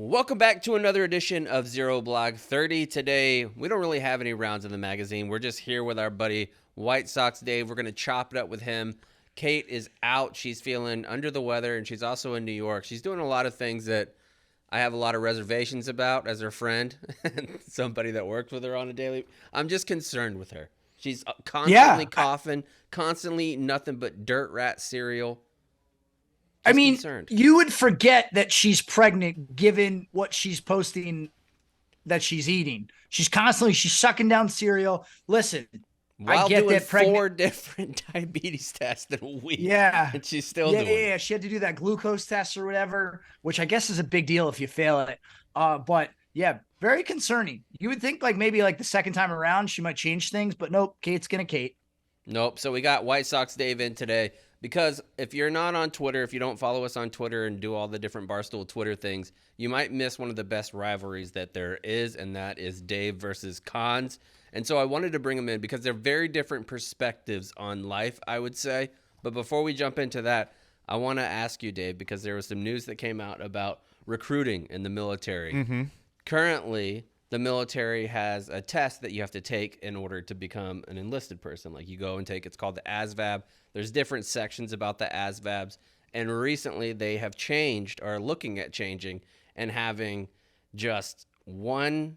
Welcome back to another edition of Zero Blog 30. Today, we don't really have any rounds in the magazine. We're just here with our buddy White Sox Dave. We're going to chop it up with him. Kate is out. She's feeling under the weather, and she's also in New York. She's doing a lot of things that I have a lot of reservations about as her friend, somebody that works with her on a daily. I'm just concerned with her. She's constantly coughing, constantly nothing but dirt rat cereal. I mean, concerned. You would forget that she's pregnant given what she's posting that she's eating. She's sucking down cereal. Listen, While I get doing that pregnant 4 different diabetes tests in a week. Yeah. And she's still doing it. Yeah. She had to do that glucose test or whatever, which I guess is a big deal if you fail it. But yeah, very concerning. You would think maybe the second time around she might change things, but nope, Kate's gonna Kate. Nope. So we got White Sox Dave in today because if you're not on Twitter, if you don't follow us on Twitter and do all the different Barstool Twitter things, you might miss one of the best rivalries that there is, and that is Dave versus Cons. And so I wanted to bring him in because they're very different perspectives on life, I would say. But before we jump into that, I want to ask you, Dave, because there was some news that came out about recruiting in the military. Mm-hmm. Currently, the military has a test that you have to take in order to become an enlisted person. Like you go and take, it's called the ASVAB. There's different sections about the ASVABs. And recently they have changed or are looking at changing and having just one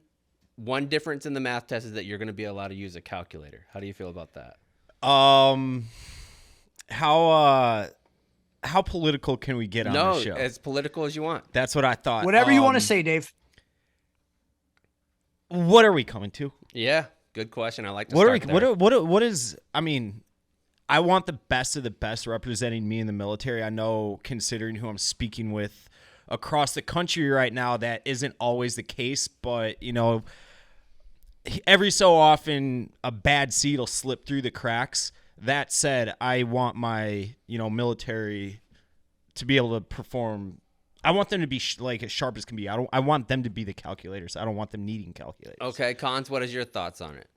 difference in the math test is that you're going to be allowed to use a calculator. How do you feel about that? How political can we get on this show? No, as political as you want. That's what I thought. Whatever you want to say, Dave. What are we coming to? Yeah, good question. I like to What start there. What is? I mean, I want the best of the best representing me in the military. I know, considering who I'm speaking with across the country right now, that isn't always the case. But every so often, a bad seed will slip through the cracks. That said, I want my military to be able to perform. I want them to be as sharp as can be. I want them to be the calculators. I don't want them needing calculators. Okay, Cons, what is your thoughts on it?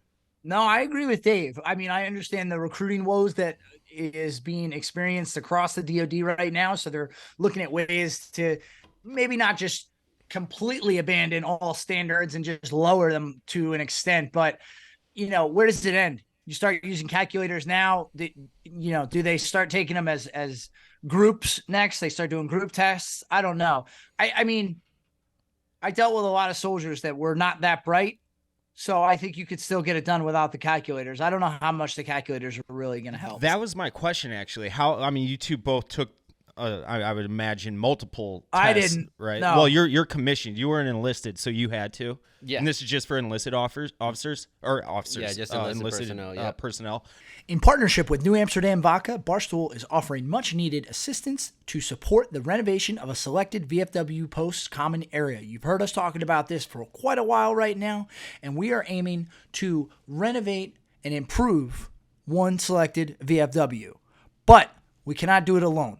No, I agree with Dave. I mean, I understand the recruiting woes that is being experienced across the DoD right now. So they're looking at ways to maybe not just completely abandon all standards and just lower them to an extent. But, where does it end? You start using calculators now. Do they start taking them as groups next? They start doing group tests. I don't know. I mean, I dealt with a lot of soldiers that were not that bright. So I think you could still get it done without the calculators. I don't know how much the calculators are really going to help. That was my question, actually. You two both took, I would imagine, multiple tests. I didn't. Right? No. Well, you're commissioned. You weren't enlisted, so you had to. Yeah. And this is just for enlisted officers? Yeah, just enlisted personnel. Yeah. Personnel. In partnership with New Amsterdam Vodka, Barstool is offering much-needed assistance to support the renovation of a selected VFW post common area. You've heard us talking about this for quite a while right now, and we are aiming to renovate and improve one selected VFW. But we cannot do it alone.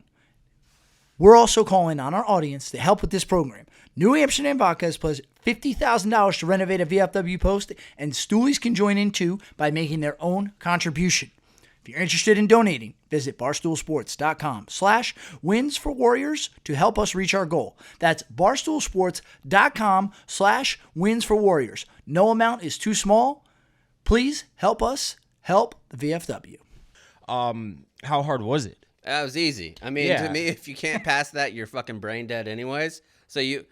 We're also calling on our audience to help with this program. New Amsterdam Vodka has pledged $50,000 to renovate a VFW post, and Stoolies can join in too by making their own contribution. If you're interested in donating, visit barstoolsports.com/wins4warriors to help us reach our goal. That's barstoolsports.com/wins4warriors. No amount is too small. Please help us help the VFW. How hard was it? That was easy. I mean, to me, if you can't pass that, you're fucking brain dead anyways. So you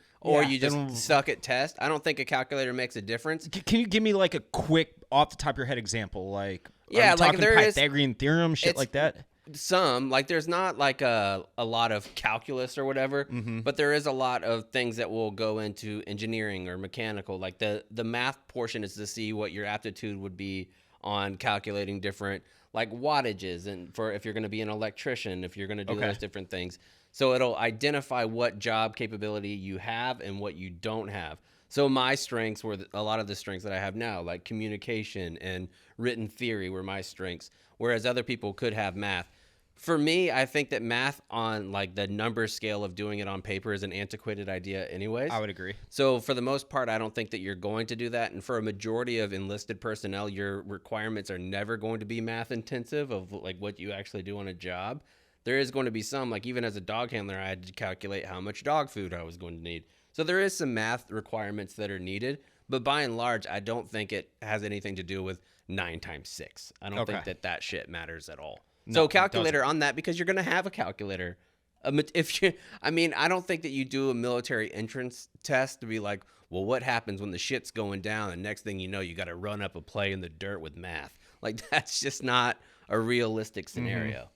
just suck at test. I don't think a calculator makes a difference. Can you give me a quick, off the top of your head example? Are you there talking is Pythagorean theorem, shit like that? There's not a lot of calculus or whatever, but there is a lot of things that will go into engineering or mechanical. Like the math portion is to see what your aptitude would be on calculating different wattages, and for if you're going to be an electrician, if you're going to do those different things. So it'll identify what job capability you have and what you don't have. So my strengths were a lot of the strengths that I have now, like communication and written theory were my strengths, whereas other people could have math. For me, I think that math on the number scale of doing it on paper is an antiquated idea anyways. I would agree. So for the most part, I don't think that you're going to do that. And for a majority of enlisted personnel, your requirements are never going to be math intensive of what you actually do on a job. There is going to be some, even as a dog handler, I had to calculate how much dog food I was going to need. So there is some math requirements that are needed, but by and large, I don't think it has anything to do with 9 times 6. I don't think that shit matters at all. No, So calculator on that, because you're going to have a calculator. I don't think that you do a military entrance test to be like, well, what happens when the shit's going down? And next thing you know, you got to run up a play in the dirt with math. Like, that's just not a realistic scenario.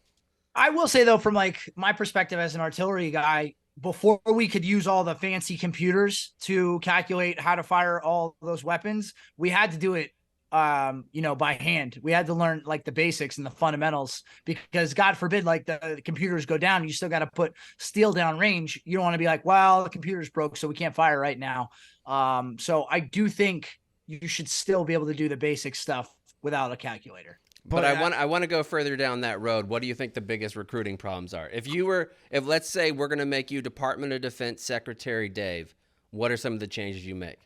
I will say, though, from like my perspective as an artillery guy, before we could use all the fancy computers to calculate how to fire all those weapons, we had to do it by hand. We had to learn like the basics and the fundamentals, because God forbid, like the computers go down, you still got to put steel down range. You don't want to be like, well, the computer's broke, so we can't fire right now. So I do think you should still be able to do the basic stuff without a calculator. But I want to go further down that road. What do you think the biggest recruiting problems are? If let's say we're going to make you Department of Defense Secretary Dave, what are some of the changes you make?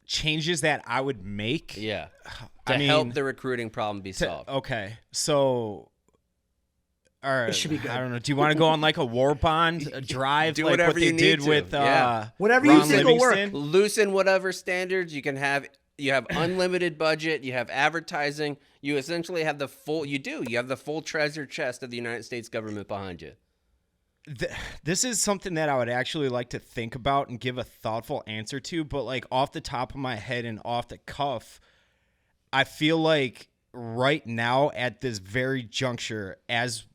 Changes that I would make? Yeah. To help the recruiting problem be solved. Okay. So, all right. It should be good. I don't know. Do you want to go on like a war bond drive? Do like whatever what they you did need to. with whatever Ron you think will work. Livingston? Loosen whatever standards you can have. You have unlimited budget. You have advertising. You essentially have the full treasure chest of the United States government behind you. This is something that I would actually like to think about and give a thoughtful answer to, but like off the top of my head and off the cuff, I feel like right now at this very juncture, as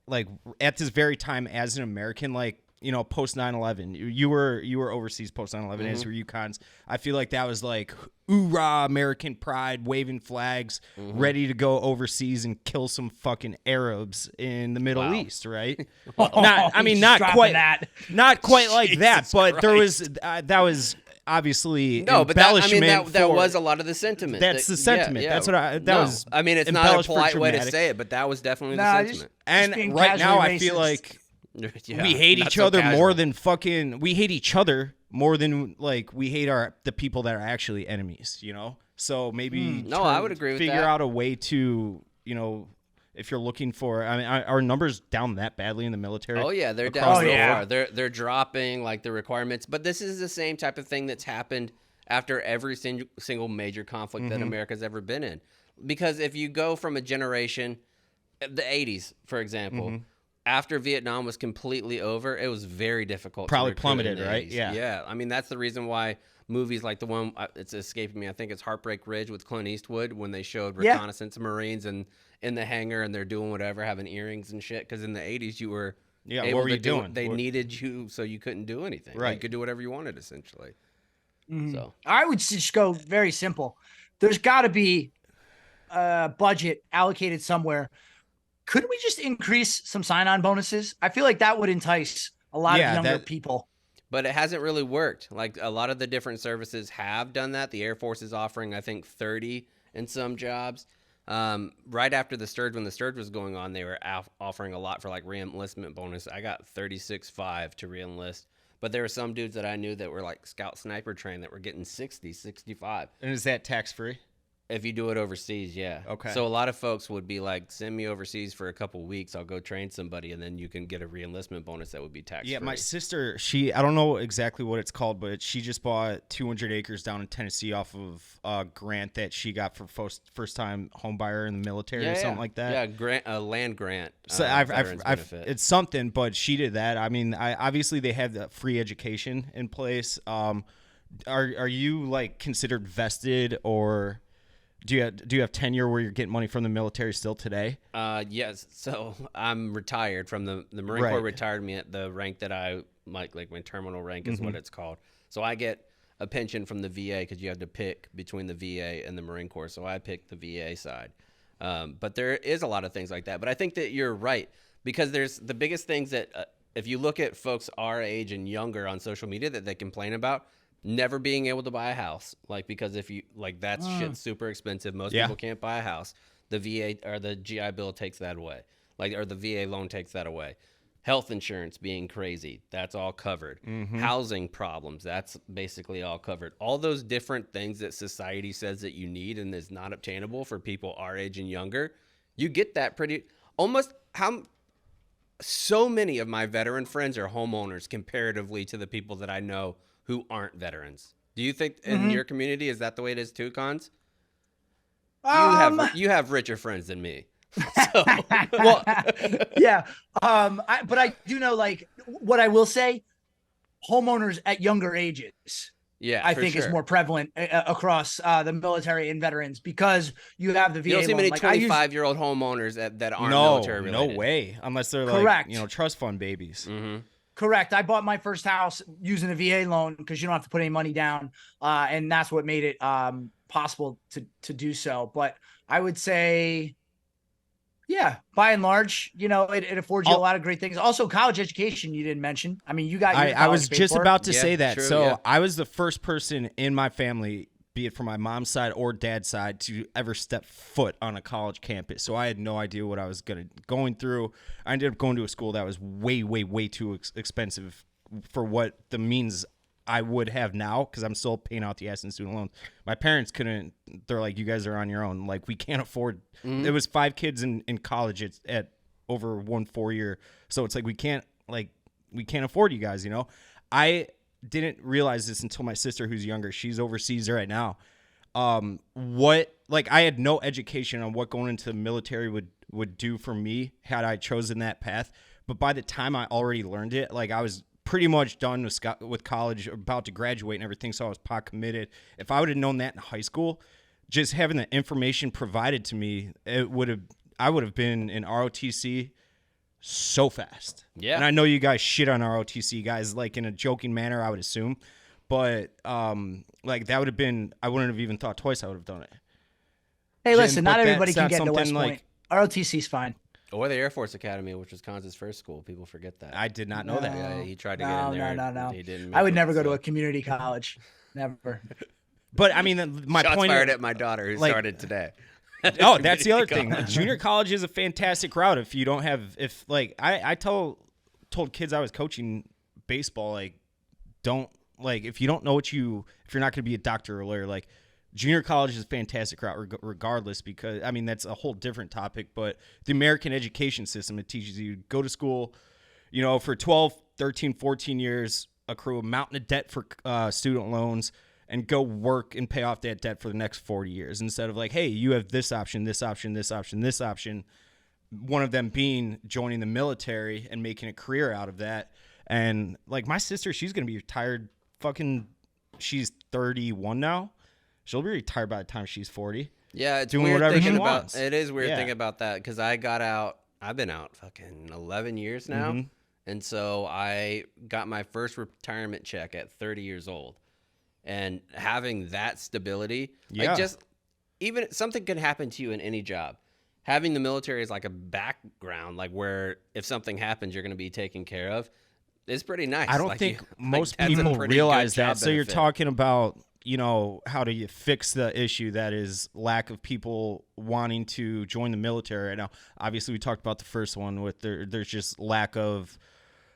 like at this very time as an American, like, you know, post 9/11, you were overseas post 9/11 as were you cons. I feel like that was like hoorah, American pride, waving flags, ready to go overseas and kill some fucking Arabs in the Middle East, right? Not quite like that, but there was that was obviously no, but embellishment. that was a lot of the sentiment. That's the sentiment. Yeah. That's what was. I mean, it's not a polite way to say it, but that was definitely the sentiment. And right now, I feel like. Yeah, we hate each other more than we hate each other more than like we hate the people that are actually enemies, you know? So maybe I would agree with figure that. out a way to, you know, if you're looking for, I mean, our numbers down that badly in the military. Oh yeah, they're down so far. They're dropping like the requirements, but this is the same type of thing that's happened after every single major conflict that America's ever been in. Because if you go from a generation, the 80s, for example, after Vietnam was completely over, it was very difficult. Probably to recruit plummeted, in the right? 80s. Yeah. Yeah. I mean, that's the reason why movies like the one, it's escaping me, I think it's Heartbreak Ridge with Clint Eastwood, when they showed reconnaissance Marines and in the hangar and they're doing whatever, having earrings and shit. Because in the 80s, you were able what were to you doing? They needed you, so you couldn't do anything. Right. You could do whatever you wanted, essentially. So I would just go very simple. There's got to be a budget allocated somewhere. Couldn't we just increase some sign-on bonuses? I feel like that would entice a lot of younger people. But it hasn't really worked. Like a lot of the different services have done that. The Air Force is offering, I think, 30 in some jobs. Right after the Sturge, when the Sturge was going on, they were offering a lot for like re-enlistment bonus. I got 36.5 to re-enlist. But there were some dudes that I knew that were like scout sniper trained that were getting 60, 65. And is that tax-free? If you do it overseas, yeah. Okay. So a lot of folks would be like, send me overseas for a couple weeks. I'll go train somebody, and then you can get a re-enlistment bonus that would be tax-free. Yeah, my sister, I don't know exactly what it's called, but she just bought 200 acres down in Tennessee off of a grant that she got for first-time home buyer in the military or something like that. Yeah, a land grant. So it's something, but she did that. I mean, obviously they have the free education in place. Are you like considered vested, or do you have tenure where you're getting money from the military still today? Yes. So I'm retired from the Marine Corps. Retired me at the rank that I like my terminal rank is what it's called. So I get a pension from the VA because you have to pick between the VA and the Marine Corps. So I picked the VA side. But there is a lot of things like that. But I think that you're right, because there's the biggest things that if you look at folks our age and younger on social media that they complain about, never being able to buy a house, like, because if you like, that's shit's super expensive. Most people can't buy a house. The VA or the GI Bill takes that away, like, or the VA loan takes that away. Health insurance being crazy, that's all covered. Housing problems, that's basically all covered. All those different things that society says that you need and is not obtainable for people our age and younger, you get that pretty almost. so many of my veteran friends are homeowners comparatively to the people that I know who aren't veterans. Do you think in your community is that the way it is too, Cons? You have richer friends than me. So, well, yeah. But I do know, like, what I will say, homeowners at younger ages. Yeah, I think is more prevalent across the military and veterans because you have the VA. You don't see loan. many 25-year-old homeowners that aren't military related. No way, unless they're correct. Like trust fund babies. Mm-hmm. Correct. I bought my first house using a VA loan because you don't have to put any money down, and that's what made it possible to do so. But I would say, yeah, by and large, it affords you a lot of great things. Also, college education you didn't mention. I mean, you got. I was just about to say that. True, so I was the first person in my family, be it from my mom's side or dad's side, to ever step foot on a college campus. So I had no idea what I was going through. I ended up going to a school that was way, way, way too expensive for what the means I would have now, because I'm still paying out the ass in student loans. My parents couldn't. They're like, you guys are on your own. Like, we can't afford. It was 5 kids in college at over 1 4 year. So it's like we can't afford you guys. I didn't realize this until my sister, who's younger, she's overseas right now. I had no education on what going into the military would do for me had I chosen that path. But by the time I already learned it, like, I was pretty much done with college, about to graduate and everything, so I was pot committed. If I would have known that in high school, just having the information provided to me, I would have been in ROTC so fast. Yeah. And I know you guys shit on ROTC guys, like, in a joking manner, I would assume. But that would have been, I wouldn't have even thought twice I would have done it. Hey, listen, not everybody can get to West Point. ROTC's fine. Or the Air Force Academy, which was Kansas' first school. People forget that. I did not know that. Yeah, he tried to get in there. No. He didn't. I would never go to a community college. Never. But I mean, my Shots point. fired at my daughter, who started today. Oh, that's the other thing. Junior college is a fantastic route if you don't have. I told kids I was coaching baseball, if you don't know if you're not going to be a doctor or a lawyer, like, junior college is a fantastic route regardless, because, I mean, that's a whole different topic, but the American education system, it teaches you to go to school, for 12, 13, 14 years, accrue a mountain of debt for student loans, and go work and pay off that debt for the next 40 years, instead of like, hey, you have this option, this option, this option, this option, one of them being joining the military and making a career out of that. And, like, my sister, she's going to be retired she's 31 now. She'll be retired by the time she's 40. Yeah, it's doing weird whatever thinking she about. wants. It is weird thinking about that, because I got out. I've been out fucking 11 years now, and so I got my first retirement check at 30 years old, and having that stability, like, just even something can happen to you in any job. Having the military is like a background, like, where if something happens, you're going to be taken care of. It's pretty nice. I don't think most people realize that. So you're talking about, how do you fix the issue that is lack of people wanting to join the military right now? Obviously, we talked about the first one with there's just lack of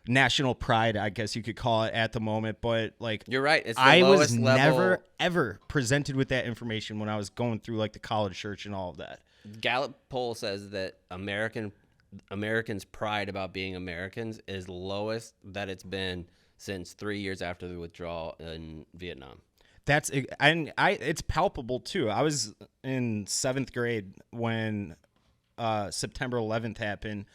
national pride, I guess you could call it, at the moment. But, like, you're right. It's the I lowest was level. never, ever presented with that information when I was going through, like, the college search and all of that. Gallup poll says that Americans' pride about being Americans is lowest that it's been since 3 years after the withdrawal in Vietnam. It's palpable too. I was in 7th grade when September 11th happened.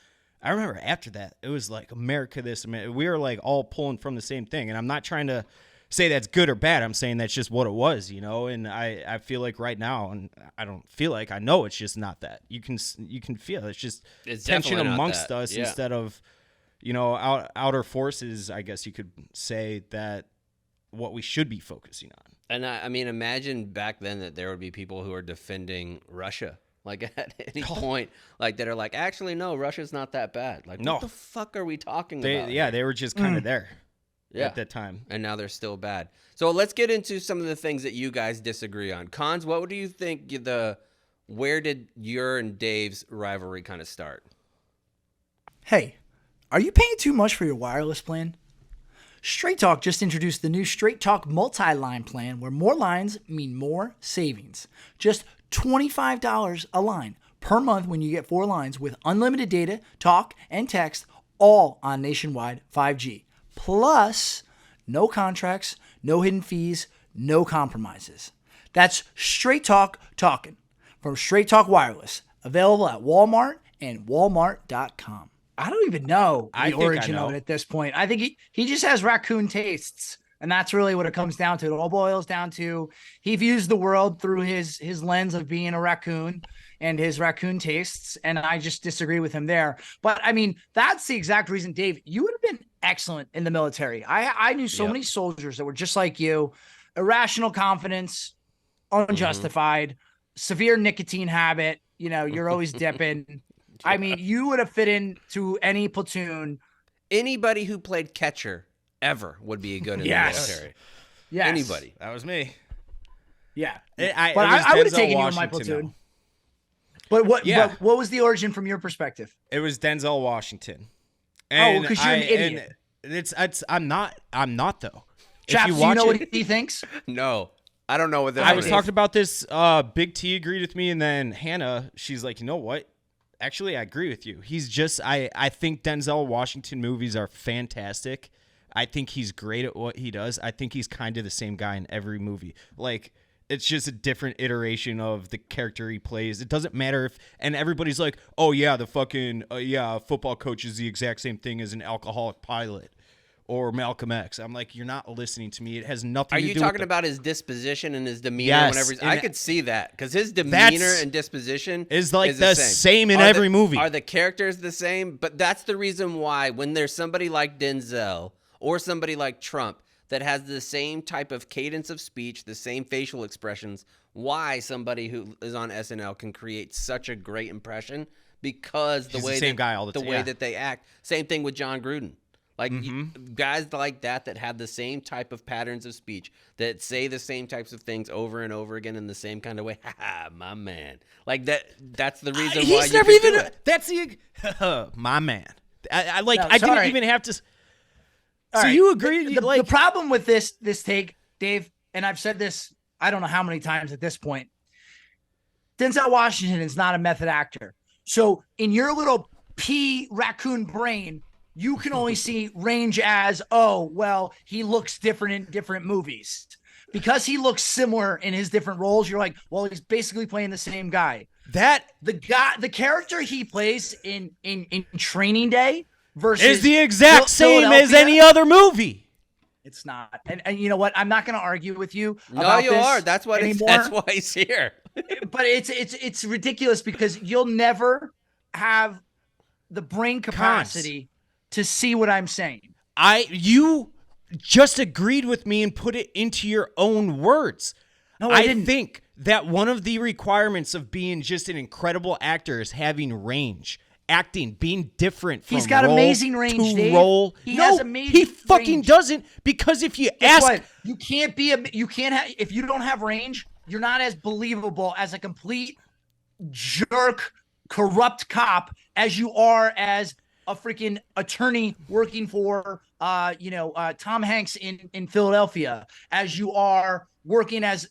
I remember after that, it was like, America this, America. We were, like, all pulling from the same thing. And I'm not trying to say that's good or bad. I'm saying that's just what it was, and I feel like right now, and I don't feel like, I know it's just not that. You can feel it's tension amongst us instead of, outer forces, I guess you could say, that what we should be focusing on. And I mean, imagine back then that there would be people who are defending Russia, like, at any point, like, that are like, actually, no, Russia's not that bad. Like, what the fuck are we talking about? Yeah, they were just kind of there at that time. And now they're still bad. So let's get into some of the things that you guys disagree on. Cons, what do you think where did your and Dave's rivalry kind of start? Hey, are you paying too much for your wireless plan? Straight Talk just introduced the new Straight Talk multi-line plan, where more lines mean more savings. Just $25 a line per month when you get 4 lines with unlimited data, talk, and text, all on nationwide 5G. Plus, no contracts, no hidden fees, no compromises. That's Straight Talk talking from Straight Talk Wireless, available at Walmart and Walmart.com. I don't even know the origin of it at this point. I think he just has raccoon tastes, and that's really what it comes down to. It all boils down to he views the world through his lens of being a raccoon and his raccoon tastes, and I just disagree with him there. But, I mean, that's the exact reason, Dave, you would have been excellent in the military. I knew so many soldiers that were just like you, irrational confidence, unjustified, severe nicotine habit, you're always dipping. I mean, you would have fit into any platoon. Anybody who played catcher ever would be good in the military. Yes. Anybody. That was me. Yeah. I would have taken you in my platoon. But what was the origin from your perspective? It was Denzel Washington. And because you're an idiot. And I'm not though. Chaps, do you know what he thinks? No. I don't know what that is. I was talking about this. Big T agreed with me, and then Hannah, she's like, you know what? Actually, I agree with you. He's just I think Denzel Washington movies are fantastic. I think he's great at what he does. I think he's kind of the same guy in every movie. Like, it's just a different iteration of the character he plays. It doesn't matter if, and everybody's like, oh yeah, the fucking, football coach is the exact same thing as an alcoholic pilot or Malcolm X. I'm like, you're not listening to me. It has nothing to do with Are you talking about his disposition and his demeanor whenever he's, I could see that, because his demeanor and disposition is like the same in every movie. Are the characters the same? But that's the reason why when there's somebody like Denzel or somebody like Trump that has the same type of cadence of speech, the same facial expressions, why somebody who is on SNL can create such a great impression, because the way that they act. Same thing with John Gruden. Like guys like that have the same type of patterns of speech, that say the same types of things over and over again in the same kind of way. Ha, my man. Like that's the reason why he's never even that's the my man. I didn't even have to. So right. You agree? The problem with this take, Dave, and I've said this, I don't know how many times at this point, Denzel Washington is not a method actor. So in your little pea raccoon brain, you can only see range as, he looks different in different movies. Because he looks similar in his different roles, you're like, well, he's basically playing the same guy. The character he plays in Training Day versus is the exact same as any other movie. It's not. And you know what? I'm not going to argue with you. No, you are. That's why he's here. But it's ridiculous, because you'll never have the brain capacity to see what I'm saying. You just agreed with me and put it into your own words. No, I didn't. think that one of the requirements of being just an incredible actor is having range. Acting, being different from He's got amazing range, Dave. Role. He has amazing he fucking range. Doesn't, because if you Guess ask... what? You can't have, if you don't have range, you're not as believable as a complete jerk, corrupt cop as you are as a freaking attorney working for, Tom Hanks in Philadelphia, as you are working as,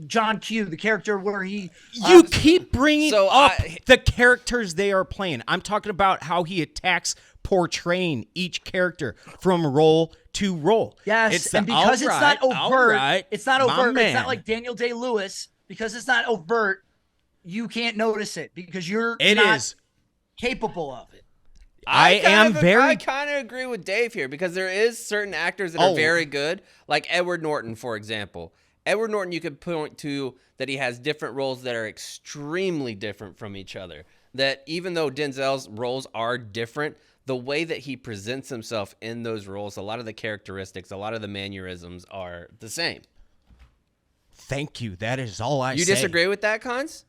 John Q, the character where he... You keep bringing up the characters they are playing. I'm talking about how he attacks portraying each character from role to role. Yes, and because it's not overt, it's not overt. It's not like Daniel Day-Lewis. Because it's not overt, you can't notice it, because you're not capable of it. I kind of agree with Dave here, because there is certain actors that are very good, like Edward Norton, for example. Edward Norton, you could point to that he has different roles that are extremely different from each other. That even though Denzel's roles are different, the way that he presents himself in those roles, a lot of the characteristics, a lot of the mannerisms are the same. Thank you. That is all I say. You disagree with that, Cons?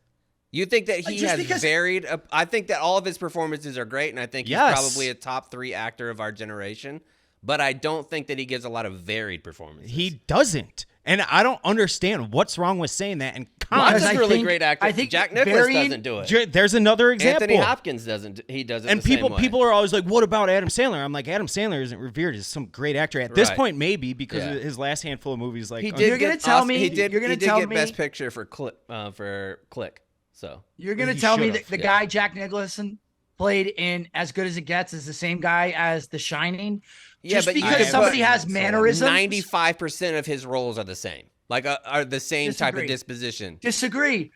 You think that he has varied? I think that all of his performances are great, and I think he's probably a top 3 actor of our generation. But I don't think that he gives a lot of varied performances. He doesn't. And I don't understand what's wrong with saying that. And Cons is a really great actor. I think Jack Nicklaus doesn't do it. There's another example. Anthony Hopkins doesn't. He does it and the same way. People are always like, what about Adam Sandler? I'm like, Adam Sandler isn't revered as some great actor. At this point, maybe, because of his last handful of movies. Like, you're going to tell me. He did get Best Picture for Click. So you're going to tell me that the guy Jack Nicholson played in As Good as It Gets is the same guy as The Shining. Yeah, Just but because somebody has mannerisms, 95% of his roles are the same. Like are the same type of disposition. Disagree.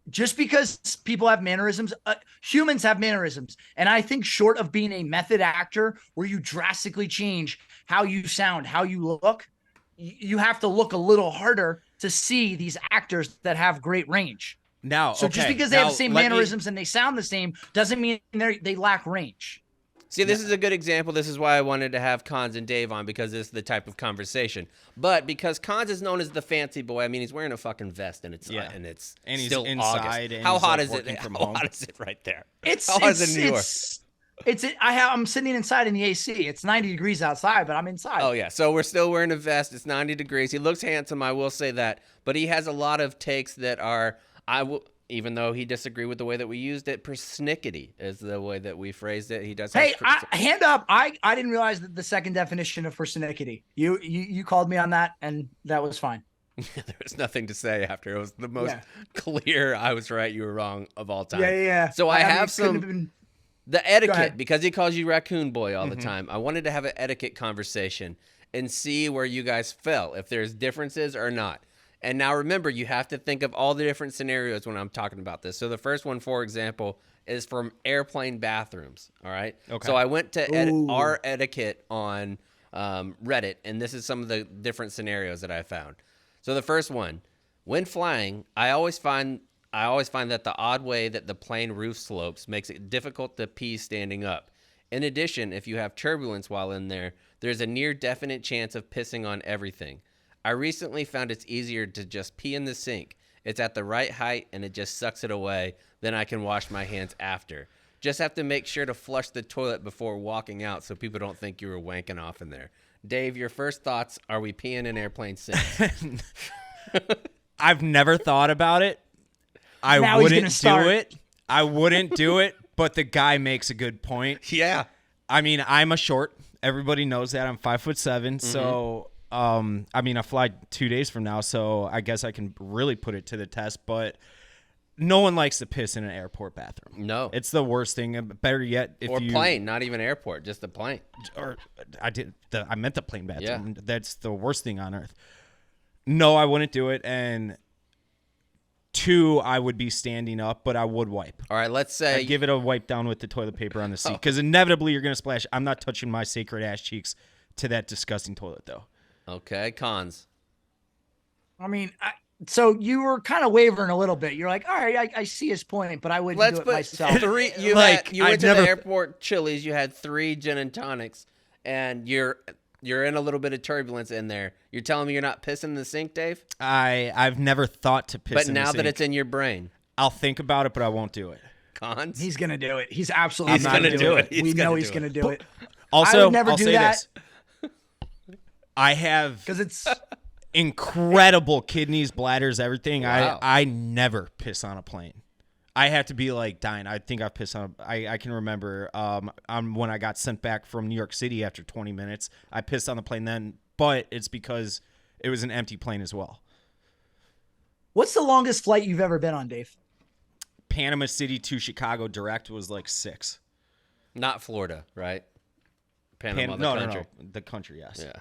Just because people have mannerisms, humans have mannerisms. And I think short of being a method actor where you drastically change how you sound, how you look, you have to look a little harder to see these actors that have great range. Now, so just because they have the same mannerisms and they sound the same doesn't mean they lack range. See, this is a good example. This is why I wanted to have Cons and Dave on, because this is the type of conversation. But because Cons is known as the fancy boy, I mean, he's wearing a fucking vest and it's and he's still inside. August. And How he's hot like is it? How hot is it right there? How hot is it in New York? I'm sitting inside in the AC. It's 90 degrees outside, but I'm inside. Oh yeah, so we're still wearing a vest. It's 90 degrees. He looks handsome, I will say that. But he has a lot of takes that are even though he disagreed with the way that we used it, persnickety is the way that we phrased it. He does. Hey, hand up! I didn't realize that the second definition of persnickety. You called me on that, and that was fine. There was nothing to say after. It was the most clear. I was right, you were wrong of all time. Yeah. So I have the etiquette, because he calls you Raccoon Boy all the time. I wanted to have an etiquette conversation and see where you guys fell, if there's differences or not. And now remember, you have to think of all the different scenarios when I'm talking about this. So the first one, for example, is from airplane bathrooms. All right. Okay. So I went to our etiquette on Reddit, and this is some of the different scenarios that I found. So the first one, when flying, I always find that the odd way that the plane roof slopes makes it difficult to pee standing up. In addition, if you have turbulence while in there, there's a near definite chance of pissing on everything. I recently found it's easier to just pee in the sink. It's at the right height and it just sucks it away. Then I can wash my hands after. Just have to make sure to flush the toilet before walking out so people don't think you were wanking off in there. Dave, your first thoughts, are we peeing in airplane sinks? I've never thought about it. I wouldn't do it, but the guy makes a good point. Yeah. I mean, I'm a short. Everybody knows that. I'm 5'7", so I mean, I fly 2 days from now, so I guess I can really put it to the test, but no one likes to piss in an airport bathroom. No. It's the worst thing. Better yet, plane, not even airport, just the plane. Or I meant the plane bathroom. Yeah. That's the worst thing on earth. No, I wouldn't do it, and 2, I would be standing up, but I would wipe. All right, let's say I'd give it a wipe down with the toilet paper on the seat, because inevitably you're going to splash. I'm not touching my sacred ass cheeks to that disgusting toilet, though. Okay, Cons. I mean, so you were kind of wavering a little bit. You're like, all right, I see his point, but I wouldn't do it myself. You went to the airport Chili's. You had 3 gin and tonics, and you're in a little bit of turbulence in there. You're telling me you're not pissing in the sink, Dave? I've never thought to piss in the sink. But now that it's in your brain. I'll think about it, but I won't do it. Cons? He's going to do it. He's absolutely going to do it. We know he's going to do it. Also, I would never I'll do say that. this. I have because it's incredible kidneys, bladders, everything. Wow. I never piss on a plane. I have to be like dying. I think I've pissed on. I can remember when I got sent back from New York City after 20 minutes. I pissed on the plane then, but it's because it was an empty plane as well. What's the longest flight you've ever been on, Dave? Panama City to Chicago direct was like 6. Not Florida, right? Panama, No. The country, yes. Yeah.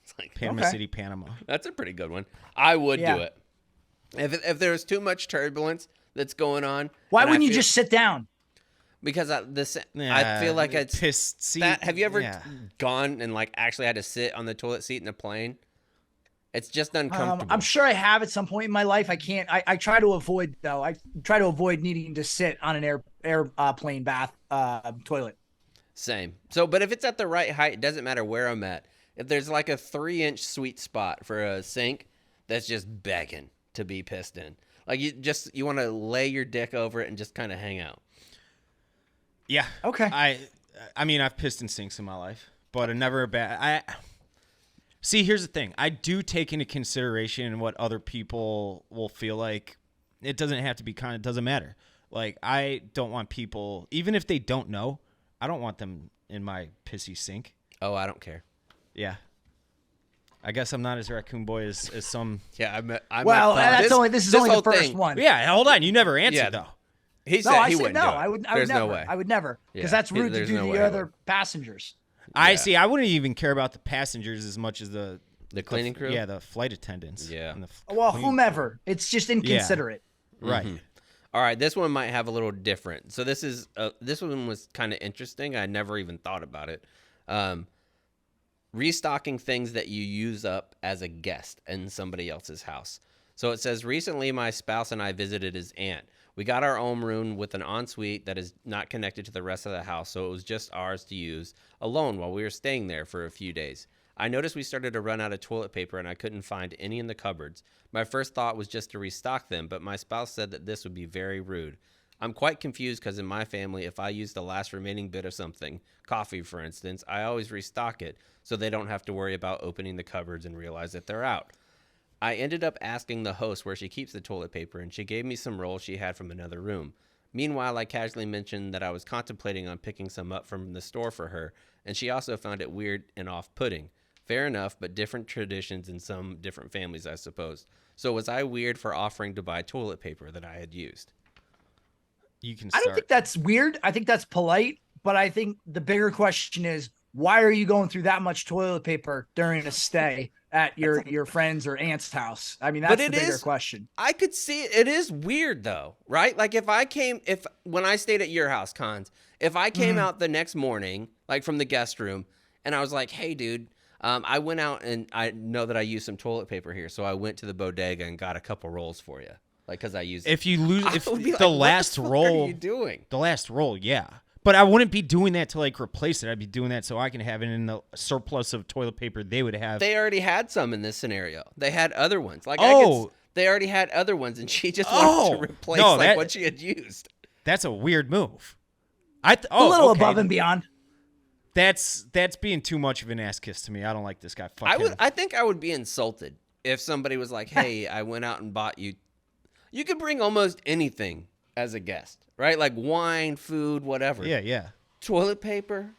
It's like Panama City, Panama. That's a pretty good one. I would do it. If there's too much turbulence that's going on. Why wouldn't you just sit down? Because I feel like it's pissed seat. Have you ever gone and like actually had to sit on the toilet seat in a plane? It's just uncomfortable. I'm sure I have at some point in my life. I can't. I try to avoid though. I try to avoid needing to sit on an airplane bath toilet. Same. So, but if it's at the right height, it doesn't matter where I'm at. If there's like a 3-inch sweet spot for a sink, that's just begging to be pissed in. Like you want to lay your dick over it and just kind of hang out. Yeah. Okay. I mean, I've pissed in sinks in my life, but never a bad. See, here's the thing. I do take into consideration what other people will feel like. It doesn't have to be kind. It doesn't matter. Like, I don't want people, even if they don't know, I don't want them in my pissy sink. Oh, I don't care. Yeah. I guess I'm not as Raccoon Boy as some. Yeah, this is only the first one. Yeah, hold on. You never answered, though. He No, said I he said wouldn't no. do it. I would There's never. no way. I would never, because Yeah, that's rude to there's do no to way the I other would. passengers. I see. I wouldn't even care about the passengers as much as the cleaning crew. Yeah, the flight attendants. Yeah. and the Well, cleaning whomever. It's just inconsiderate. crew. Right. Mm-hmm. All right, this one might have a little different. So this one was kind of interesting. I never even thought about it. Restocking things that you use up as a guest in somebody else's house. So it says, recently my spouse and I visited his aunt. We got our own room with an ensuite that is not connected to the rest of the house, so it was just ours to use alone while we were staying there for a few days. I noticed we started to run out of toilet paper and I couldn't find any in the cupboards. My first thought was just to restock them, but my spouse said that this would be very rude. I'm quite confused because in my family, if I use the last remaining bit of something, coffee for instance, I always restock it so they don't have to worry about opening the cupboards and realize that they're out. I ended up asking the host where she keeps the toilet paper, and she gave me some rolls she had from another room. Meanwhile, I casually mentioned that I was contemplating on picking some up from the store for her, and she also found it weird and off-putting. Fair enough, but different traditions in some different families, I suppose. So was I weird for offering to buy toilet paper that I had used? You can I start. don't think that's weird. I think that's polite, but I think the bigger question is, why are you going through that much toilet paper during a stay at your friend's or aunt's house? I mean, that's the bigger question. I could see it. It is weird though, right? Like when I stayed at your house, Cons, if I came out the next morning, like from the guest room, and I was like, hey, dude, I went out and I know that I used some toilet paper here. So I went to the bodega and got a couple rolls for you. Like, cause I used If you lose, if would be the like, last what the fuck roll, are you doing? the last roll, yeah. But I wouldn't be doing that to like replace it. I'd be doing that so I can have it in the surplus of toilet paper they would have. They already had some in this scenario. They had other ones. Like, they already had other ones, and she just wanted to replace what she had used. That's a weird move. A little above and beyond. That's being too much of an ass kiss to me. I don't like this guy. Fuck him. I think I would be insulted if somebody was like, "Hey, I went out and bought you." You could bring almost anything as a guest, right? Like wine, food, whatever. Yeah. Toilet paper.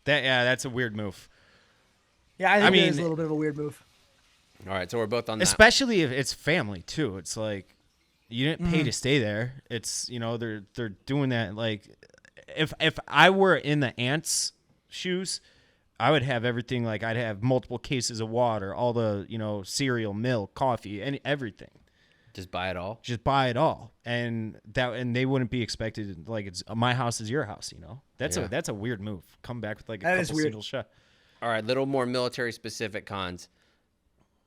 That's a weird move. Yeah, I think it is a little bit of a weird move. All right, so we're both on that. Especially if it's family too. It's like you didn't pay to stay there. It's they're doing that. Like if I were in the aunt's shoes, I would have everything. Like I'd have multiple cases of water, all the cereal, milk, coffee, and everything. Just buy it all. Just buy it all, and they wouldn't be expected. Like it's my house is your house. That's a weird move. Come back with like a couple single shot. All right, little more military specific cons.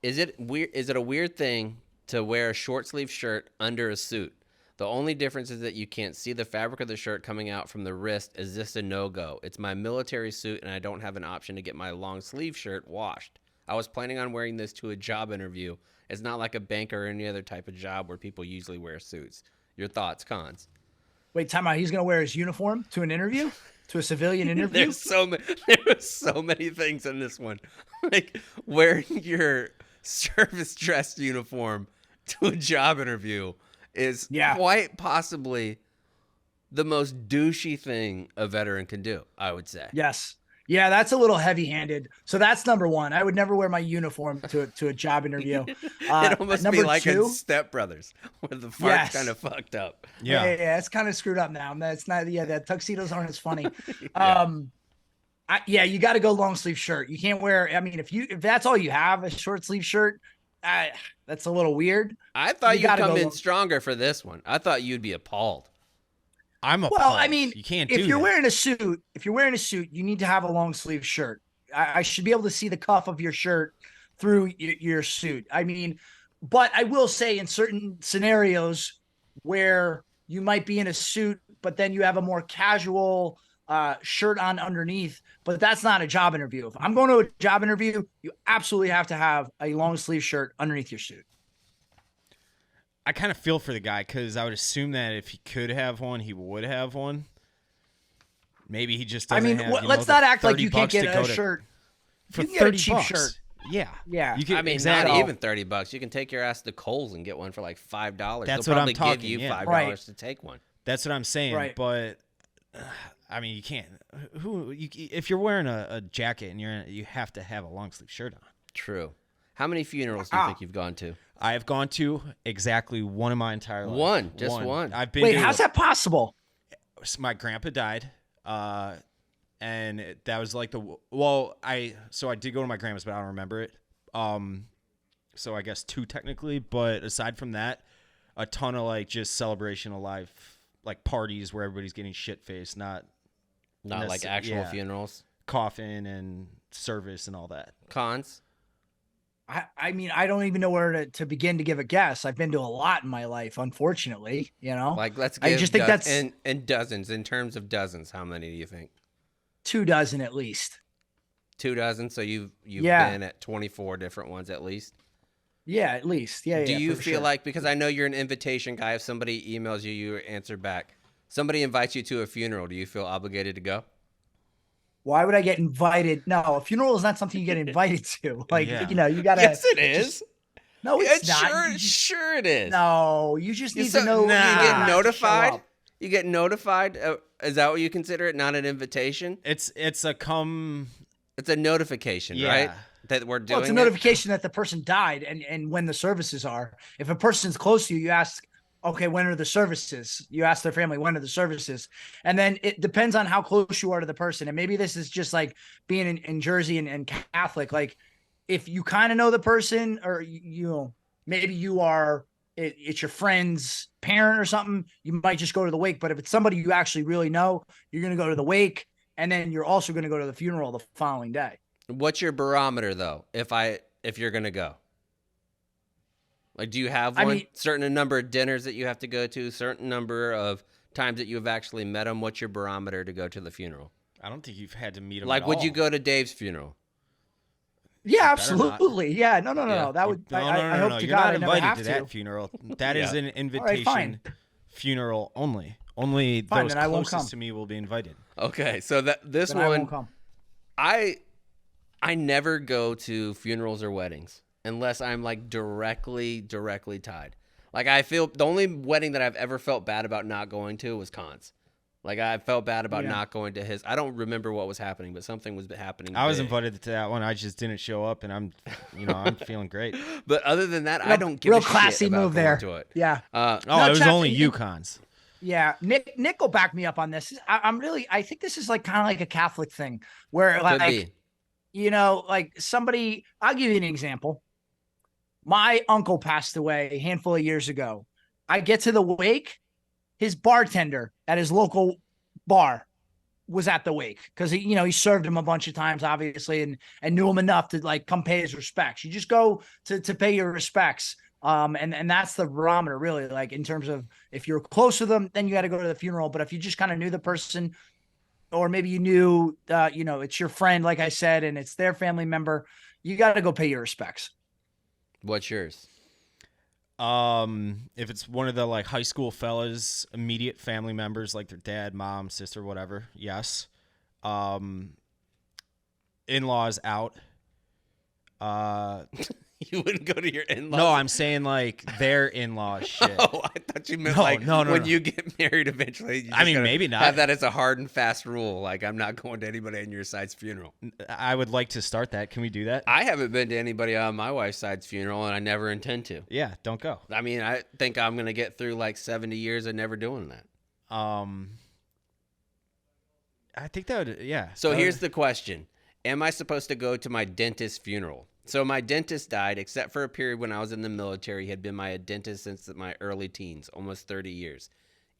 Is it weird? Is it a weird thing to wear a short sleeve shirt under a suit? The only difference is that you can't see the fabric of the shirt coming out from the wrist. Is this a no-go? It's my military suit, and I don't have an option to get my long sleeve shirt washed. I was planning on wearing this to a job interview. It's not like a bank or any other type of job where people usually wear suits. Your thoughts, cons? Wait, time out. He's going to wear his uniform to an interview? To a civilian interview? There was so many things in this one. Like wearing your service dress uniform to a job interview is quite possibly the most douchey thing a veteran can do, I would say. Yes. Yeah, that's a little heavy-handed. So that's number one. I would never wear my uniform to a job interview. It almost be like in Step Brothers, where the fart's kind of fucked up. Yeah, it's kind of screwed up now. That's not. Yeah, that tuxedos aren't as funny. You got to go long sleeve shirt. You can't wear. I mean, if that's all you have, a short sleeve shirt, that's a little weird. I thought you'd come in stronger for this one. I thought you'd be appalled. I'm appalled. Well, I mean, you can't. If you're wearing a suit, you need to have a long sleeve shirt. I should be able to see the cuff of your shirt through your suit. I mean, but I will say in certain scenarios where you might be in a suit, but then you have a more casual shirt on underneath, but that's not a job interview. If I'm going to a job interview, you absolutely have to have a long sleeve shirt underneath your suit. I kind of feel for the guy because I would assume that if he could have one, he would have one. Maybe he just doesn't have. Let's not act like you can't get a shirt. For you can get a cheap $30. shirt. Yeah. You can, not even $30. You can take your ass to Kohl's and get one for like $5. That's They'll what I'm probably talking. give you $5 right. to take one. That's what I'm saying. Right. But I mean, you can't. If you're wearing a jacket and you have to have a long sleeve shirt on. True. How many funerals do you think you've gone to? I have gone to exactly one in my entire life. One, just one. I've been. Wait, how's that possible? My grandpa died, and that was like I did go to my grandma's, but I don't remember it. So I guess 2 technically, but aside from that, a ton of like just celebration of life, like parties where everybody's getting shit faced, not like actual funerals. Coffin and service and all that. Cons? I mean, I don't even know where to begin to give a guess. I've been to a lot in my life, unfortunately, Like, let's give I just think that's in dozens, in terms of dozens, how many do you think? 24 at least. 24, so you've been at 24 different ones at least? Yeah, at least. Yeah. Do you feel like, because I know you're an invitation guy, if somebody emails you, you answer back. Somebody invites you to a funeral, do you feel obligated to go? Why would I get invited? No, a funeral is not something you get invited to. Like, you gotta. Yes, it is. No, it's not. Sure it is. No, you just need to know. You get notified. You get notified. Is that what you consider it? Not an invitation. It's a notification, right? That we're doing. Well, it's a notification that the person died and when the services are. If a person's close to you, you ask, okay, when are the services? You ask their family, when are the services? And then it depends on how close you are to the person. And maybe this is just like being in Jersey and Catholic. Like, if you kind of know the person, or maybe you are, it's your friend's parent or something, you might just go to the wake. But if it's somebody you actually really know, you're going to go to the wake, and then you're also going to go to the funeral the following day. What's your barometer though? If you're going to go, like, do you have one? Certain number of dinners that you have to go to, certain number of times that you have actually met them. What's your barometer to go to the funeral? I don't think you've had to meet them. Like, would you go to Dave's funeral? Yeah, absolutely. Yeah, no. That would. I hope to You're God not I never invited have to to. that funeral. That is an invitation funeral only. Only Fine, those then I won't come. closest to me will be invited. Okay, so this Then one, I won't come. I never go to funerals or weddings unless I'm like directly tied. Like, I feel the only wedding that I've ever felt bad about not going to was Khan's. Like, I felt bad about not going to his. I don't remember what was happening, but something was happening. I was invited to that one. I just didn't show up, and I'm feeling great. But other than that, I don't give real a classy shit about move going there. to it. Yeah. It was only Yukons. Yeah, Nick will back me up on this. I think this is like kind of like a Catholic thing where like, like somebody. I'll give you an example. My uncle passed away a handful of years ago. I get to the wake. His bartender at his local bar was at the wake because he served him a bunch of times, obviously, and knew him enough to like come pay his respects. You just go to pay your respects. And that's the barometer, really, like, in terms of if you're close to them, then you got to go to the funeral. But if you just kind of knew the person, or maybe you knew, it's your friend, like I said, and it's their family member, you got to go pay your respects. What's yours? If it's one of the like high school fellas, immediate family members, like their dad, mom, sister, whatever, yes. In-laws out. You wouldn't go to your in-laws? No, I'm saying like their in-laws shit. Oh, I thought you meant when you get married eventually. Maybe not. Have that as a hard and fast rule. Like, I'm not going to anybody on your side's funeral. I would like to start that. Can we do that? I haven't been to anybody on my wife's side's funeral, and I never intend to. Yeah, don't go. I mean, I think I'm going to get through like 70 years of never doing that. I think that would, yeah. So here's the question. Am I supposed to go to my dentist's funeral? So my dentist died, except for a period when I was in the military. He had been my dentist since my early teens, almost 30 years.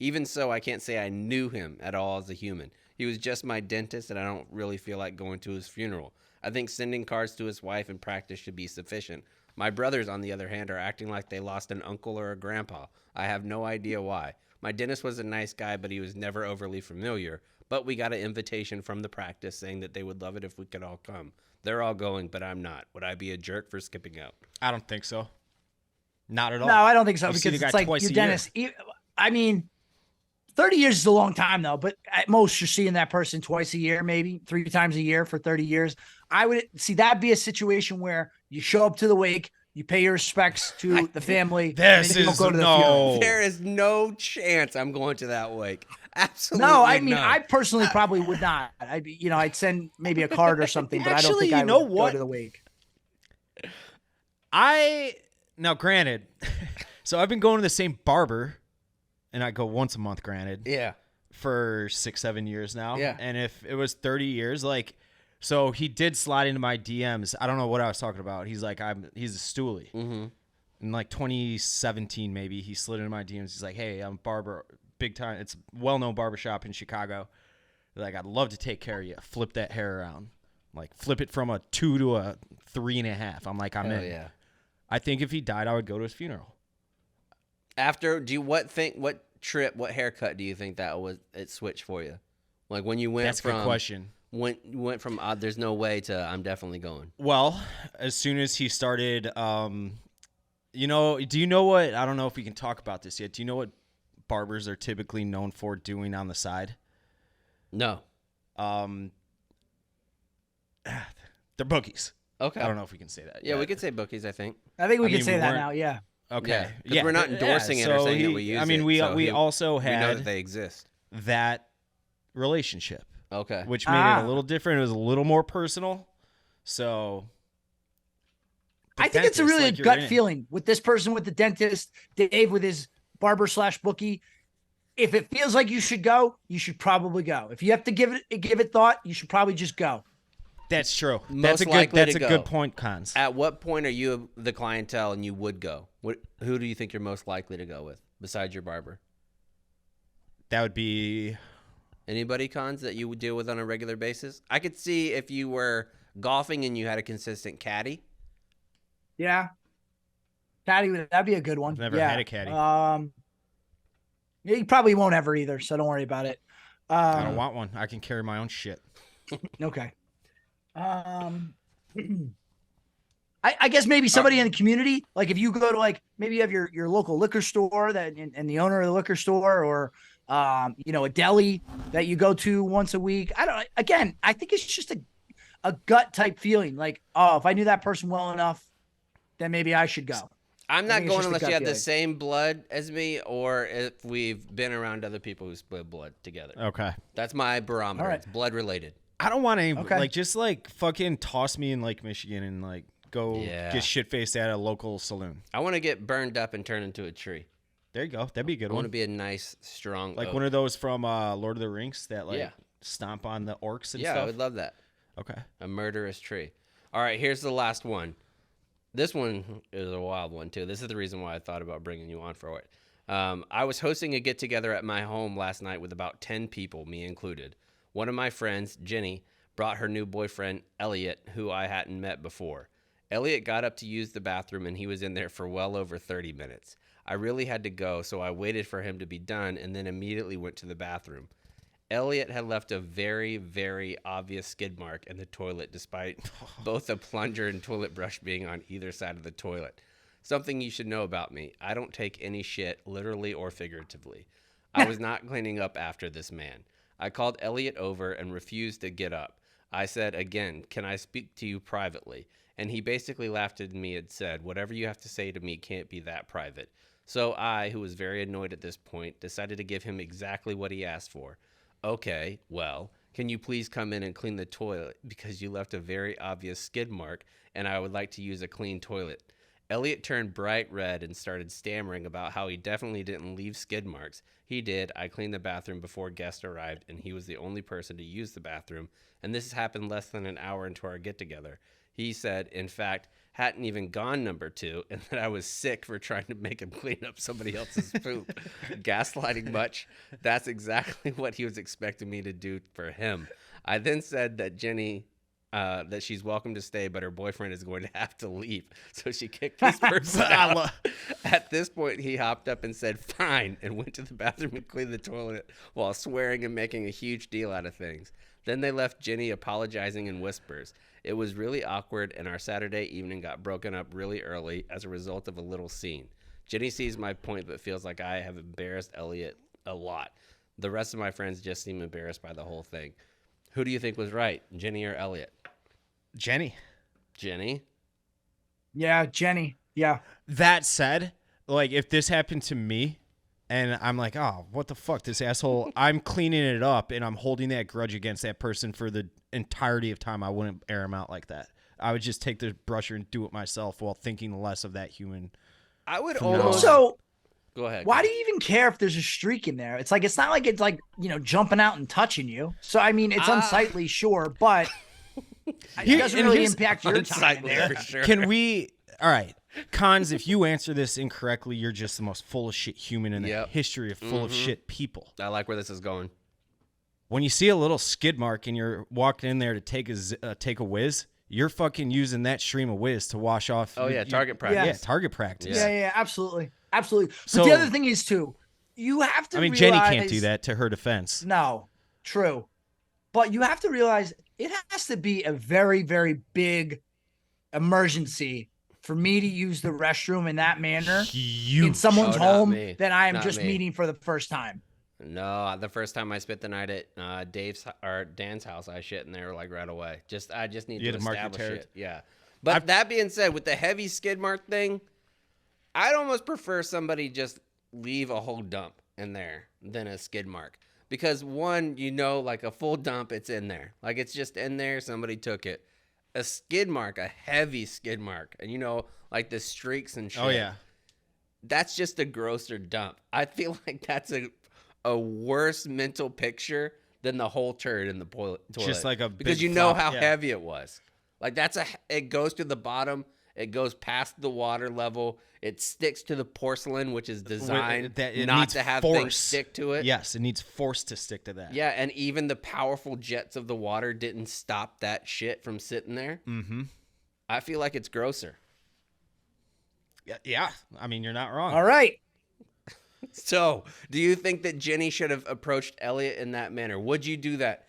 Even so, I can't say I knew him at all as a human. He was just my dentist, and I don't really feel like going to his funeral. I think sending cards to his wife in practice should be sufficient. My brothers, on the other hand, are acting like they lost an uncle or a grandpa. I have no idea why. My dentist was a nice guy, but he was never overly familiar. But we got an invitation from the practice saying that they would love it if we could all come. They're all going, but I'm not. Would I be a jerk for skipping out? I don't think so. Not at all. No, I don't think so, You because see the it's guy like twice your a year. dentist. I mean, 30 years is a long time, though. But at most, you're seeing that person twice a year, maybe 3 times a year for 30 years. I would see that be a situation where you show up to the wake, you pay your respects to the family, and then you don't go to the funeral. There is no chance I'm going to that wake. Absolutely no. I mean, not. I personally probably would not. I'd send maybe a card or something, but Actually, I don't think I would go to the wake. Now, granted, so I've been going to the same barber, and I go once a month, granted. Yeah. For 6-7 years now. Yeah. And if it was 30 years, like, so he did slide into my DMs. I don't know what I was talking about. He's like, he's a stoolie. Mm-hmm. In like 2017, maybe, he slid into my DMs. He's like, hey, I'm a barber, big time. It's a well-known barbershop in Chicago. Like, I'd love to take care of you. Flip that hair around. Like, flip it from a 2 to a 3.5. I'm like, I'm Hell in. yeah. I think if he died, I would go to his funeral. What haircut do you think it switched for you? Like when you went That's a good question. Went from there's no way to I'm definitely going. Well, as soon as he started, do you know what? I don't know if we can talk about this yet. Do you know what barbers are typically known for doing on the side? No. They're bookies. Okay. I don't know if we can say that. Yeah, we could say bookies, I think. I think we can say we that weren't- now. Yeah. Okay. Yeah, we're not endorsing it or so saying that we use I mean, it. we So we also we know had that they exist. that relationship, Okay. which made it a little different. It was a little more personal. So I think it's a really gut feeling with this person, with the dentist, Dave with his barber / bookie. If it feels like you should go, you should probably go. If you have to give it thought, you should probably just go. That's true. Most That's likely a to go. good point, Cons. At what point are you the clientele and you would go? Who do you think you're most likely to go with besides your barber? That would be Anybody, Cons, that you would deal with on a regular basis? I could see if you were golfing and you had a consistent caddy. Yeah. Caddy, that'd be a good one. I've never had a caddy. You probably won't ever either, so don't worry about it. I don't want one. I can carry my own shit. Okay. I guess maybe somebody in the community, like if you go to like maybe you have your local liquor store and the owner of the liquor store, or a deli that you go to once a week. I think it's just a gut type feeling. Like, oh, if I knew that person well enough, then maybe I should go. I'm not going unless you have the feeling. same blood as me, or if we've been around other people who split blood together. Okay. That's my barometer. All right. It's blood related. I don't want any Okay. just fucking toss me in Lake Michigan and go get shit faced at a local saloon. I want to get burned up and turn into a tree. There you go. That'd be a good I want one. to be a nice, strong oak. One of those from Lord of the Rings that stomp on the orcs and Yeah, stuff. I would love that. Okay. A murderous tree. All right, here's the last one. This one is a wild one, too. This is the reason why I thought about bringing you on for it. I was hosting a get-together at my home last night with about 10 people, me included. One of my friends, Jenny, brought her new boyfriend, Elliot, who I hadn't met before. Elliot got up to use the bathroom, and he was in there for well over 30 minutes. I really had to go, so I waited for him to be done and then immediately went to the bathroom. Elliot had left a very, very obvious skid mark in the toilet, despite both a plunger and toilet brush being on either side of the toilet. Something you should know about me. I don't take any shit, literally or figuratively. I was not cleaning up after this man. I called Elliot over and refused to get up. I said again, can I speak to you privately? And he basically laughed at me and said, whatever you have to say to me can't be that private. So I, who was very annoyed at this point, decided to give him exactly what he asked for. Okay, well, can you please come in and clean the toilet because you left a very obvious skid mark and I would like to use a clean toilet. Elliot turned bright red and started stammering about how he definitely didn't leave skid marks. He did. I cleaned the bathroom before guests arrived and he was the only person to use the bathroom, and this happened less than an hour into our get-together. He said, in fact, hadn't even gone number 2, and that I was sick for trying to make him clean up somebody else's poop. Gaslighting much? That's exactly what he was expecting me to do for him. I then said that Jenny, that she's welcome to stay, but her boyfriend is going to have to leave. So she kicked this person out. At this point, he hopped up and said, fine, and went to the bathroom and cleaned the toilet while swearing and making a huge deal out of things. Then they left Jenny apologizing in whispers. It was really awkward, and our Saturday evening got broken up really early as a result of a little scene. Jenny sees my point, but feels like I have embarrassed Elliot a lot. The rest of my friends just seem embarrassed by the whole thing. Who do you think was right, Jenny or Elliot? Jenny. Jenny? Yeah, Jenny. Yeah. That said, if this happened to me and I'm like, oh, what the fuck, this asshole, I'm cleaning it up and I'm holding that grudge against that person for the entirety of time, I wouldn't air him out like that. I would just take the brusher and do it myself while thinking less of that human. I would From now almost. Also, Go ahead. why do you even care if there's a streak in there? It's not like it's like, jumping out and touching you. So, I mean, it's unsightly, sure, but it doesn't really impact your time there. For sure. Can we? All right, Cons. If you answer this incorrectly, you're just the most full of shit human in the history of full of shit people. I like where this is going. When you see a little skid mark and you're walking in there to take a whiz, you're fucking using that stream of whiz to wash off. Oh yeah, target practice. Yeah, target practice. Yeah, absolutely. Absolutely. So- But the other thing is, too, you have to realize... Jenny can't do that, to her defense. No, true. But you have to realize it has to be a very, very big emergency for me to use the restroom in that manner in someone's home that I am just meeting for the first time. No, the first time I spent the night at Dan's house, I shit in there like right away. I just need to establish it. Yeah. But that being said, with the heavy skid mark thing, I'd almost prefer somebody just leave a whole dump in there than a skid mark. Because one, like a full dump, it's in there. Like it's just in there, somebody took it. A skid mark, a heavy skid mark, and like the streaks and shit. Oh, yeah. That's just a grosser dump. I feel like that's a worse mental picture than the whole turd in the toilet. Just like a because big how flop, heavy it was. Like it goes to the bottom. It goes past the water level. It sticks to the porcelain, which is designed not to have things stick to it. Yes, it needs force to stick to that. Yeah, and even the powerful jets of the water didn't stop that shit from sitting there. Mm-hmm. I feel like it's grosser. Yeah. I mean, you're not wrong. All right. So, do you think that Jenny should have approached Elliot in that manner? Would you do that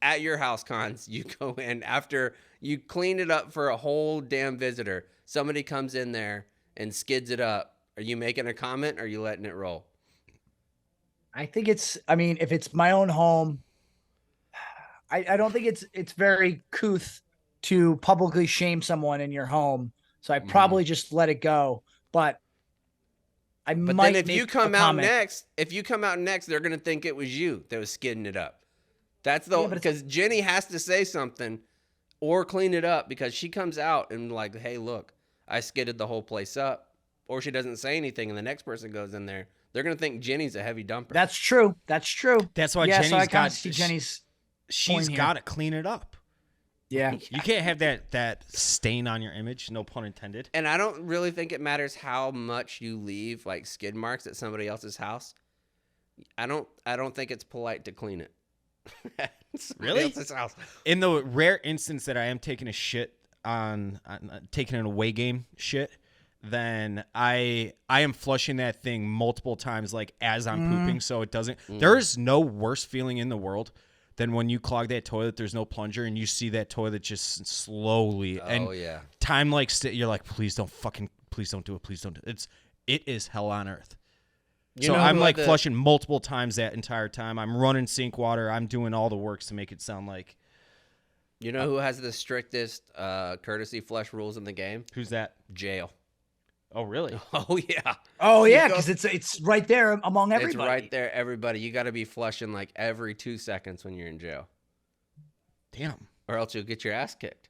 at your house, Cons? You go in after you clean it up for a whole damn visitor. Somebody comes in there and skids it up. Are you making a comment or are you letting it roll? I think if it's my own home, I don't think it's very couth to publicly shame someone in your home. So I probably just let it go. But then if you come out next, they're gonna think it was you that was skidding it up. That's because Jenny has to say something or clean it up because she comes out and like, hey, look, I skidded the whole place up. Or she doesn't say anything and the next person goes in there. They're gonna think Jenny's a heavy dumper. That's true. That's why Jenny's she's got to clean it up. Yeah. You can't have that stain on your image, no pun intended. And I don't really think it matters how much you leave like skid marks at somebody else's house. I don't think it's polite to clean it. Really? Else's house. In the rare instance that I am taking a shit on taking an away game shit, then I am flushing that thing multiple times like as I'm pooping so it doesn't. There is no worse feeling in the world than when you clog that toilet, there's no plunger, and you see that toilet just slowly. Time you're like, please don't do it. It is hell on earth. So I'm like flushing multiple times that entire time. I'm running sink water. I'm doing all the works to make it sound like. You know who has the strictest courtesy flush rules in the game? Who's that? Jail. Oh, really? Oh, yeah. Oh, yeah, because it's right there among everybody. It's right there, everybody. You got to be flushing like every 2 seconds when you're in jail. Damn. Or else you'll get your ass kicked.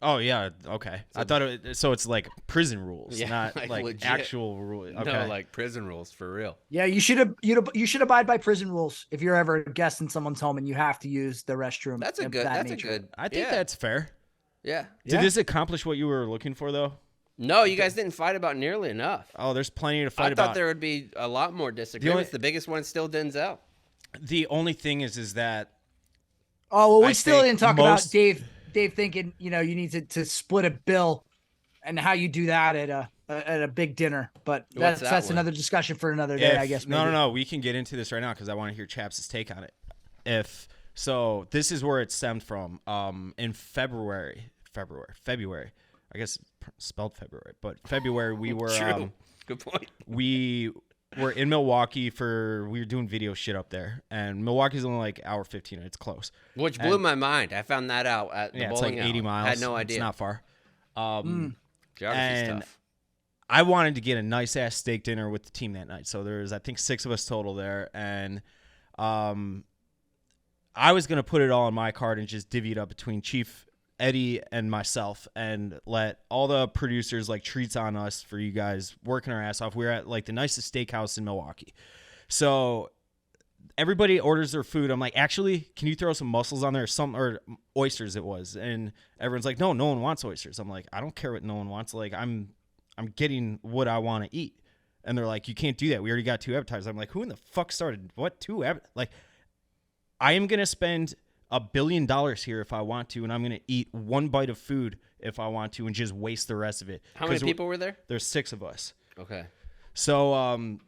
Oh, yeah. Okay. I thought so it's like prison rules, not like legit. Actual rules. Okay. No, like prison rules for real. Yeah, you should abide by prison rules if you're ever a guest in someone's home and you have to use the restroom. That's a good. I think that's fair. Yeah. Did this accomplish what you were looking for, though? No, you guys didn't fight about nearly enough. Oh, there's plenty to fight about. I thought there would be a lot more disagreements. The biggest one is still Denzel. The only thing is that. Oh, well, we still didn't talk about Dave thinking, you need to split a bill and how you do that at a big dinner. But that's another discussion for another day, I guess. Maybe. No. We can get into this right now because I want to hear Chaps' take on it. So this is where it stemmed from. In February. I guess spelled February, but February we were. True. Good point. We were in Milwaukee we were doing video shit up there, and Milwaukee's only like hour 15. It's close. Which blew my mind. I found that out at the bowling it's like 80 miles. I had no idea. It's not far. Geography's tough. I wanted to get a nice ass steak dinner with the team that night, so there's I think 6 of us total there, and I was gonna put it all on my card and just divvy it up between Chief Eddie and myself and let all the producers like treats on us for you guys working our ass off. We were at like the nicest steakhouse in Milwaukee. So everybody orders their food. I'm like, actually, can you throw some mussels on there or oysters it was? And everyone's like, no one wants oysters. I'm like, I don't care what no one wants. Like I'm getting what I want to eat. And they're like, you can't do that. We already got 2 appetizers. I'm like, who in the fuck started what 2 like I am going to spend $1 billion here if I want to, and I'm going to eat 1 bite of food if I want to and just waste the rest of it. How many people were there? There's 6 of us. Okay. So,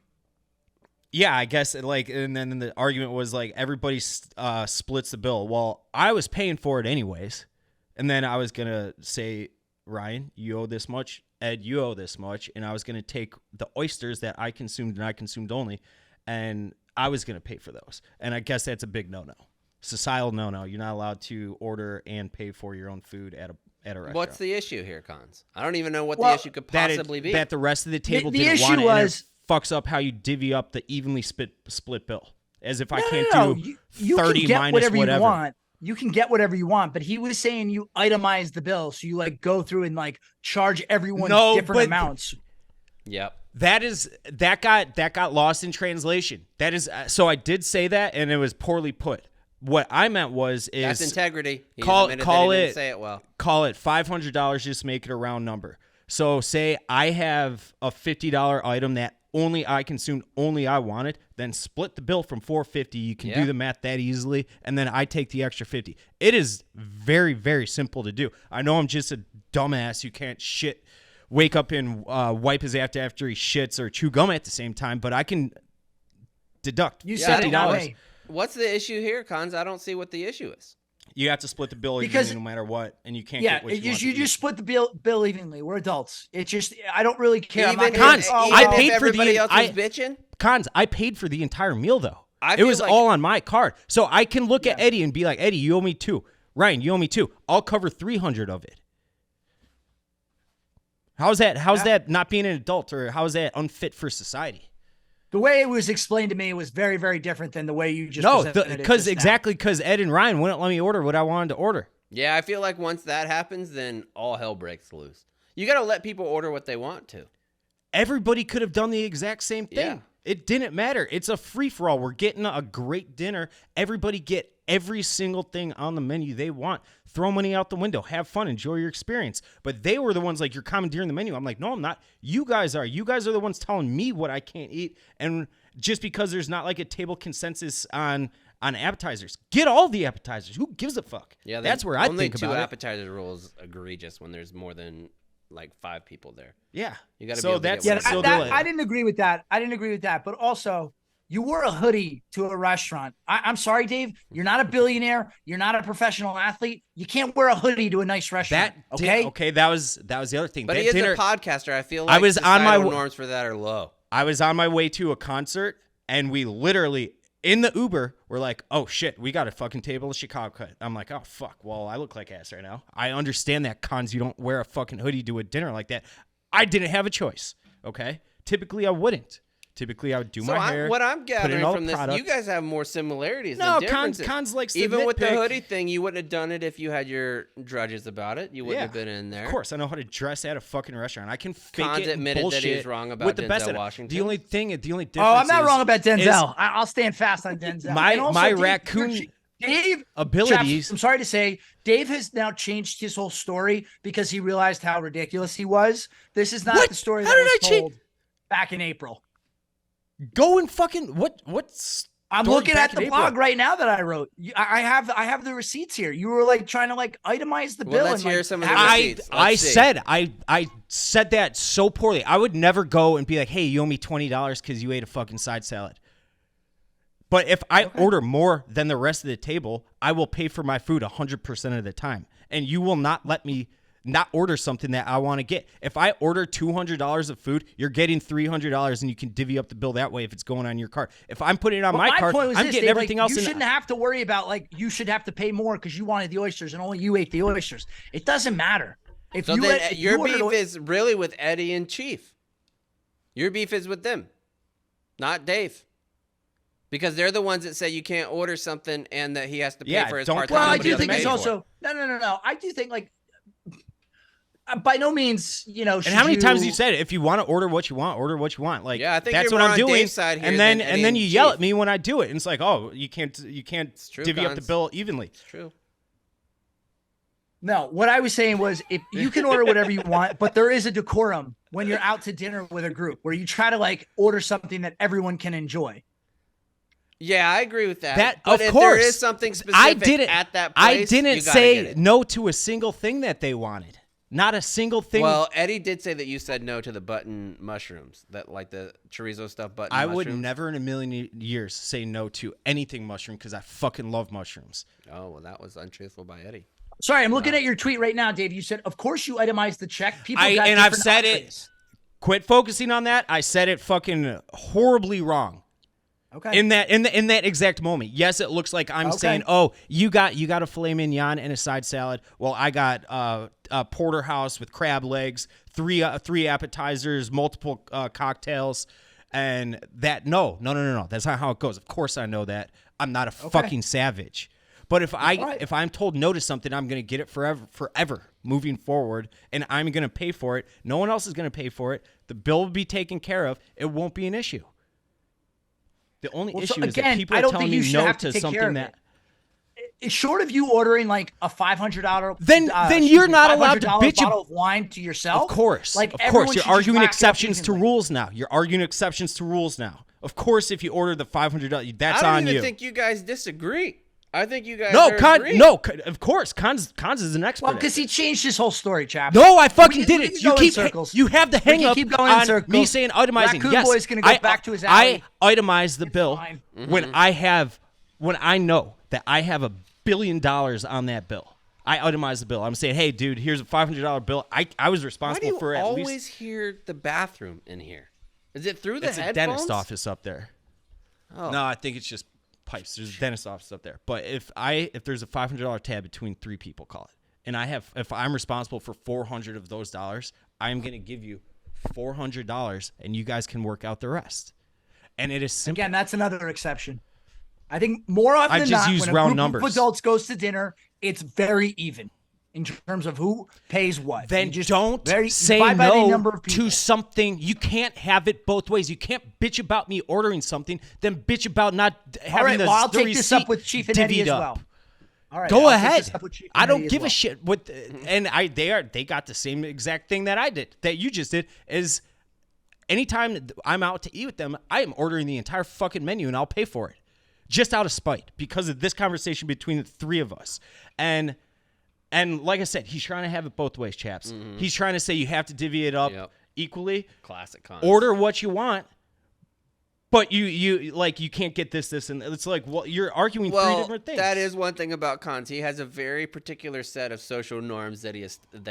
yeah, I guess like, and then the argument was like everybody splits the bill. Well, I was paying for it anyways, and then I was going to say, Ryan, you owe this much. Ed, you owe this much. And I was going to take the oysters that I consumed and I consumed only, and I was going to pay for those. And I guess that's a big no-no. Societal no-no. You're not allowed to order and pay for your own food at a restaurant. What's the issue here, Cons? I don't even know what the issue could possibly be. That the rest of the table The didn't issue want it, was, and it fucks up how you divvy up the evenly split bill. As if I can't do you 30 can get minus whatever whatever. you want. You can get whatever you want, but he was saying you itemize the bill, so you like go through and like charge everyone different amounts. Yep. That got lost in translation. That is so I did say that, and it was poorly put. What I meant was that's integrity. He call didn't say it well. Call it $500. Just make it a round number. So say I have a $50 item that only I consumed, only I wanted. Then split the bill from $450. You can do the math that easily, and then I take the extra $50. It is very, very simple to do. I know I'm just a dumbass who can't wake up and wipe his after he shits or chew gum at the same time, but I can deduct $50. What's the issue here, Cons? I don't see what the issue is. You have to split the bill evenly no matter what, and you can't get what you want. You just split the bill evenly. We're adults. It's just I don't really care. I paid for everybody else was bitching. Cons, I paid for the entire meal though. It was all on my card, so I can look at Eddie and be like, Eddie, you owe me 2. Ryan, you owe me 2. I'll cover 300 of it. How's that not being an adult, or how is that unfit for society? The way it was explained to me was very, very different than the way you just because Ed and Ryan wouldn't let me order what I wanted to order. Yeah, I feel like once that happens, then all hell breaks loose. You got to let people order what they want to. Everybody could have done the exact same thing. Yeah. It didn't matter. It's a free-for-all. We're getting a great dinner. Everybody get every single thing on the menu they want. Throw money out the window. Have fun. Enjoy your experience. But they were the ones like, you're commandeering the menu. I'm like, no, I'm not. You guys are. You guys are the ones telling me what I can't eat. And just because there's not like a table consensus on appetizers, get all the appetizers. Who gives a fuck? Yeah, that's where I think about it. Only 2 appetizer rules egregious when there's more than like 5 people there. Yeah. You got to be able to get I didn't agree with that. But also, you wore a hoodie to a restaurant. I'm sorry, Dave. You're not a billionaire. You're not a professional athlete. You can't wear a hoodie to a nice restaurant. That was the other thing. But that he is a podcaster. I feel like norms for that are low. I was on my way to a concert, and we literally in the Uber were like, oh shit, we got a fucking table of Chicago cut. I'm like, oh fuck. Well, I look like ass right now. I understand that, Cons. You don't wear a fucking hoodie to a dinner like that. I didn't have a choice. Okay. Typically, I wouldn't. Typically, I would do my hair. What I'm gathering from this, you guys have more similarities than differences. Cons likes to even with the nitpick. hoodie thing, you wouldn't have done it if you had your drudges about it. You wouldn't have been in there. Of course, I know how to dress at a fucking restaurant. I can fake Cons it and admitted bullshit that he was wrong about with the Denzel best Washington. The only difference. I'm not wrong about Denzel. I'll stand fast on Denzel. My raccoon Dave abilities. Jeff, I'm sorry to say, Dave has now changed his whole story because he realized how ridiculous he was. This is not the story that was told back in April. Go and fucking what's I'm looking at the blog right now that I wrote. I have the receipts here. You were like trying to like itemize the bill. Let's hear some of the receipts. I said that so poorly. I would never go and be like, hey, you owe me $20 because you ate a fucking side salad. But if I order more than the rest of the table, I will pay for my food 100% of the time. And you will not let me not order something that I want to get. If I order $200 of food, you're getting $300 and you can divvy up the bill that way if it's going on your card. If I'm putting it on my card, I'm getting everything else. You shouldn't have to worry about you should have to pay more because you wanted the oysters and only you ate the oysters. It doesn't matter. Your beef is really with Eddie and Chief. Your beef is with them, not Dave. Because they're the ones that say you can't order something and that he has to pay for his part. Well, I do think it's also no. I do think like by no means, you know. And how many times you said, if you want to order what you want, order what you want. Like, yeah, I think that's you're what I'm on doing. Dave's side here and then you yell at me when I do it, and it's like, oh, you can't divvy up the bill evenly. It's true. No, what I was saying was if you can order whatever you want, but there is a decorum when you're out to dinner with a group where you try to like order something that everyone can enjoy. Yeah, I agree with that. But if there is something specific at that place, I didn't say no to a single thing that they wanted. Not a single thing. Well, Eddie did say that you said no to the button mushrooms, that like the chorizo stuff button mushrooms. I would never in a million years say no to anything mushroom because I fucking love mushrooms. Oh, well, that was untruthful by Eddie. Sorry, I'm looking at your tweet right now, Dave. You said, of course you itemized the check. People got and I've different said options. it. Quit focusing on that. I said it fucking horribly wrong. Okay. In that exact moment. Yes, it looks like I'm saying, "Oh, you got a filet mignon and a side salad. Well, I got a porterhouse with crab legs, three appetizers, multiple cocktails, and that no. That's not how it goes. Of course I know that. I'm not a fucking savage. But if I'm told no to something, I'm going to get it forever moving forward, and I'm going to pay for it. No one else is going to pay for it. The bill will be taken care of. It won't be an issue. The only issue is that people are telling me no to something that. Short of you ordering like a $500, then you're not allowed to bitch bottle of wine to yourself. Of course, you're arguing exceptions to rules now. Of course, if you order the $500, that's on you. I don't even think you guys disagree. I think you guys of course. Cons is an expert. Well, because he changed his whole story, chap. No, I fucking didn't. You have the hang up on me saying itemizing. Raccoon yes, Boy's gonna go back to his alley. I itemize the bill when I know that I have $1 billion on that bill. I itemize the bill. I'm saying, hey, dude, here's a $500 bill. I was responsible for at least. Why do you always hear the bathroom in here? Is it through the headphones? It's a dentist office up there. Oh. No, I think it's just pipes. There's a dentist office up there. But if there's a $500 tab between 3 people, call it, and if I'm responsible for $400 of those dollars, I'm gonna give you $400, and you guys can work out the rest. And it is simple. Again, that's another exception. I think more often than not, when a group of adults goes to dinner, it's very even in terms of who pays what. Then don't say no to something. You can't have it both ways. You can't bitch about me ordering something, then bitch about not having the receipt. I'll take this up with Chief and Eddie as well. All right, go ahead. I don't give a shit. And they got the same exact thing that I did, that you just did, is anytime I'm out to eat with them, I am ordering the entire fucking menu and I'll pay for it. Just out of spite, because of this conversation between the 3 of us. And like I said, he's trying to have it both ways, chaps. Mm-hmm. He's trying to say you have to divvy it up equally. Classic cons. Order what you want, but you can't get this, and it's like, well, you're arguing 3 different things. That is one thing about cons. He has a very particular set of social norms that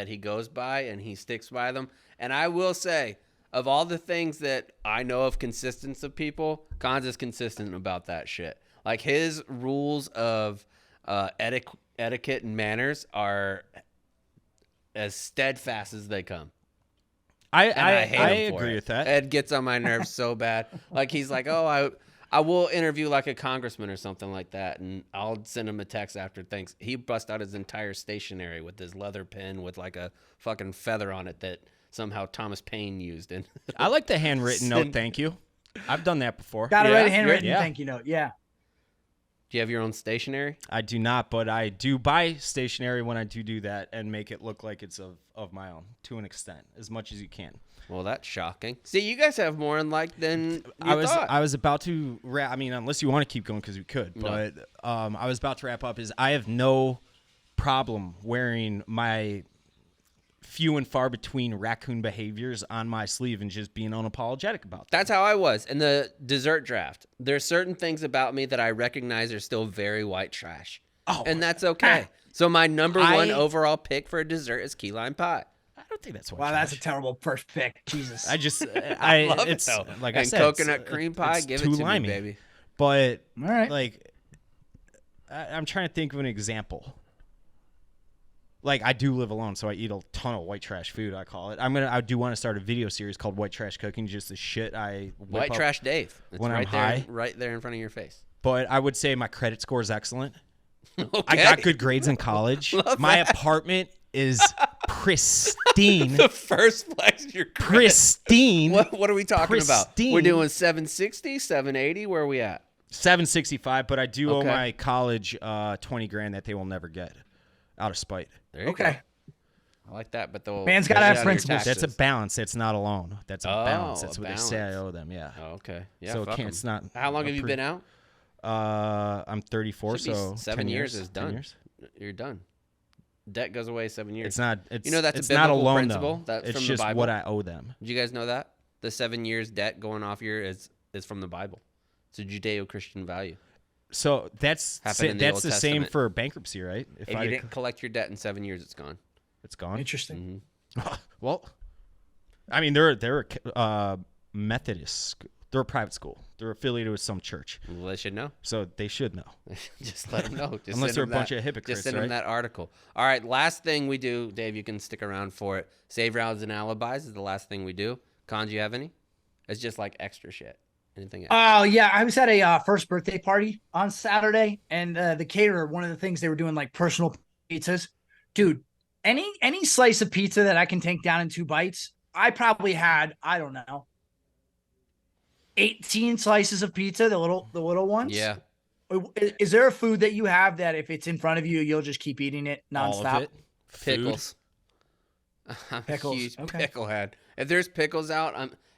he goes by, and he sticks by them. And I will say, of all the things that I know of consistence of people, Cons is consistent about that shit. Like, his rules of etiquette and manners are as steadfast as they come. I agree with that. Ed gets on my nerves so bad. Like, he's like, oh, I will interview like a congressman or something like that, and I'll send him a text after things. He bust out his entire stationery with his leather pen with like a fucking feather on it that somehow Thomas Paine used. And I like the handwritten note, thank you. I've done that before. Got to write a handwritten thank you note, yeah. Do you have your own stationery? I do not, but I do buy stationery when I do that and make it look like it's of my own, to an extent, as much as you can. Well, that's shocking. See, you guys have more in like than you thought. I was about to wrap. I mean, unless you want to keep going, because we could. But I was about to wrap up. I have no problem wearing my few and far between raccoon behaviors on my sleeve and just being unapologetic about them. That's how I was in the dessert draft. There's certain things about me that I recognize are still very white trash. Oh, and that's okay. So my number 1 overall pick for a dessert is key lime pie. I don't think that's white trash. Wow, that's a terrible first pick. Jesus. I love it though. Like and I said, coconut cream pie, give it to me, baby. But all right. Like, I'm trying to think of an example. like I do live alone, so I eat a ton of white trash food. I call it. I do want to start a video series called White Trash Cooking, just the shit I whip White up Trash Dave. It's when right I'm there, high. right there in front of your face. But I would say my credit score is excellent. Okay. I got good grades in college. My apartment is pristine. The first place your credit. Pristine. What are we talking about? Pristine. We're doing 760, 780. Where are we at? 765, but I do owe Okay. my college $20,000 that they will never get out of spite. There you go. I like that, but the Man's gotta have principles. That's a balance. That's not a loan. That's a balance. Oh, That's a what they say I balance. owe them. Yeah. Oh, okay. Yeah. So fuck 'em. it's not. How long have you been out? I'm 34, Should be so 7 10 years years is done. 10 years. You're done. Debt goes away 7 years. It's not. It's, You know that's a it's not a biblical loan principle? though. That's it's from the just Bible? what I owe them. Did you guys know that the 7 years debt going off here is from the Bible? It's a Judeo-Christian value. So that's Happened in the that's Old the same Testament. for bankruptcy, right? If you didn't collect your debt in 7 years, it's gone. it's gone. Interesting. Well, I mean, they're a Methodist. They're a private school. They're affiliated with some church, Well, they should know. so they should know. Just let them know. Just Unless send they're a them bunch of hypocrites, Just send them right? that article. All right, last thing we do, Dave, you can stick around for it. Save rounds and alibis is the last thing we do. Con, do you have any? It's just like extra shit. Anything else? Oh yeah, I was at a first birthday party on Saturday, and the caterer, one of the things they were doing like personal pizzas. Dude, any slice of pizza that I can take down in 2 bites, I probably had, I don't know, 18 slices of pizza, the little ones. Yeah. Is there a food that you have that if it's in front of you, you'll just keep eating it All nonstop? of it. Food. Pickles. I'm Pickles, a huge okay. pickle head. If there's pickles out,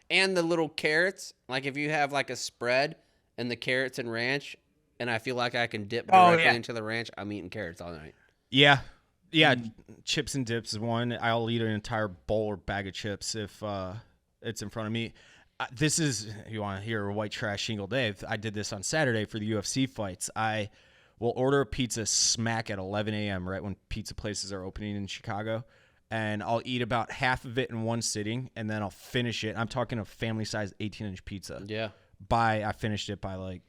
and the little carrots, like if you have like a spread and the carrots and ranch, and I feel like I can dip directly into the ranch, I'm eating carrots all night. Yeah. Chips and dips is one. I'll eat an entire bowl or bag of chips if it's in front of me. This is, you want to hear a white trash shingle Dave. I did this on Saturday for the UFC fights. I will order a pizza smack at 11 a.m. right when pizza places are opening in Chicago, and I'll eat about half of it in one sitting, and then I'll finish it. I'm talking a family-sized 18-inch pizza. Yeah. I finished it by like,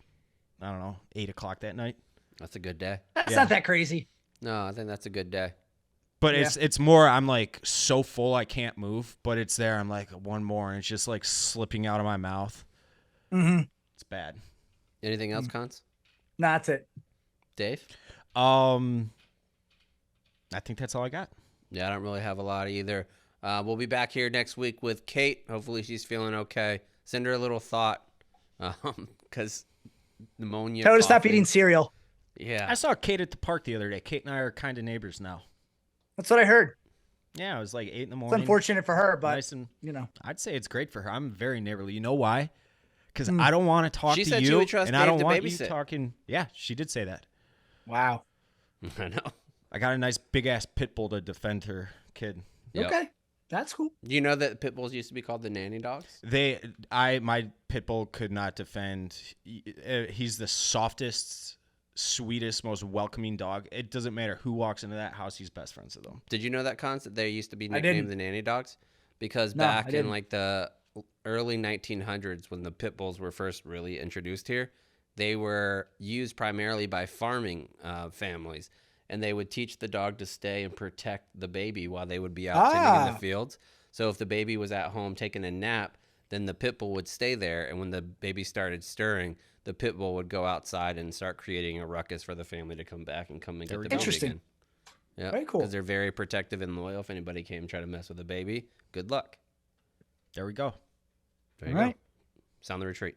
I don't know, 8 o'clock that night. That's a good day. That's Yeah. not that crazy. No, I think that's a good day. But Yeah. it's more, I'm like so full I can't move, but it's there. I'm like, one more, and it's just like slipping out of my mouth. Mm-hmm. It's bad. Anything else, Cons? No, that's it. Dave? I think that's all I got. Yeah, I don't really have a lot either. We'll be back here next week with Kate. Hopefully she's feeling okay. Send her a little thought because pneumonia. Tell her to stop coughing. eating cereal. Yeah. I saw Kate at the park the other day. Kate and I are kind of neighbors now. That's what I heard. Yeah, it was like 8 in the It's morning. unfortunate for her, but Nice and, you know. I'd say it's great for her. I'm very neighborly. You know why? Because I don't want to talk She to said you, she would trust and I Dave don't to want you babysit. talking. Yeah, she did say that. Wow. I know. I got a nice big ass pit bull to defend her kid. Yep. Okay. That's cool. Do you know that pit bulls used to be called the nanny dogs? My pit bull could not defend. He's the softest, sweetest, most welcoming dog. It doesn't matter who walks into that house; he's best friends with them. Did you know that concept? They used to be I didn't. nicknamed the nanny dogs because No, I back in didn't. like the early 1900s, when the pit bulls were first really introduced here, they were used primarily by farming families, and they would teach the dog to stay and protect the baby while they would be out tending in the fields. So if the baby was at home taking a nap, then the pit bull would stay there, and when the baby started stirring, the pit bull would go outside and start creating a ruckus for the family to come back and come and get the baby Interesting. again. Yeah, Very cool. Because they're very protective and loyal. If anybody came and tried to mess with a baby, good luck. There we go. There you All go. right. Sound the retreat.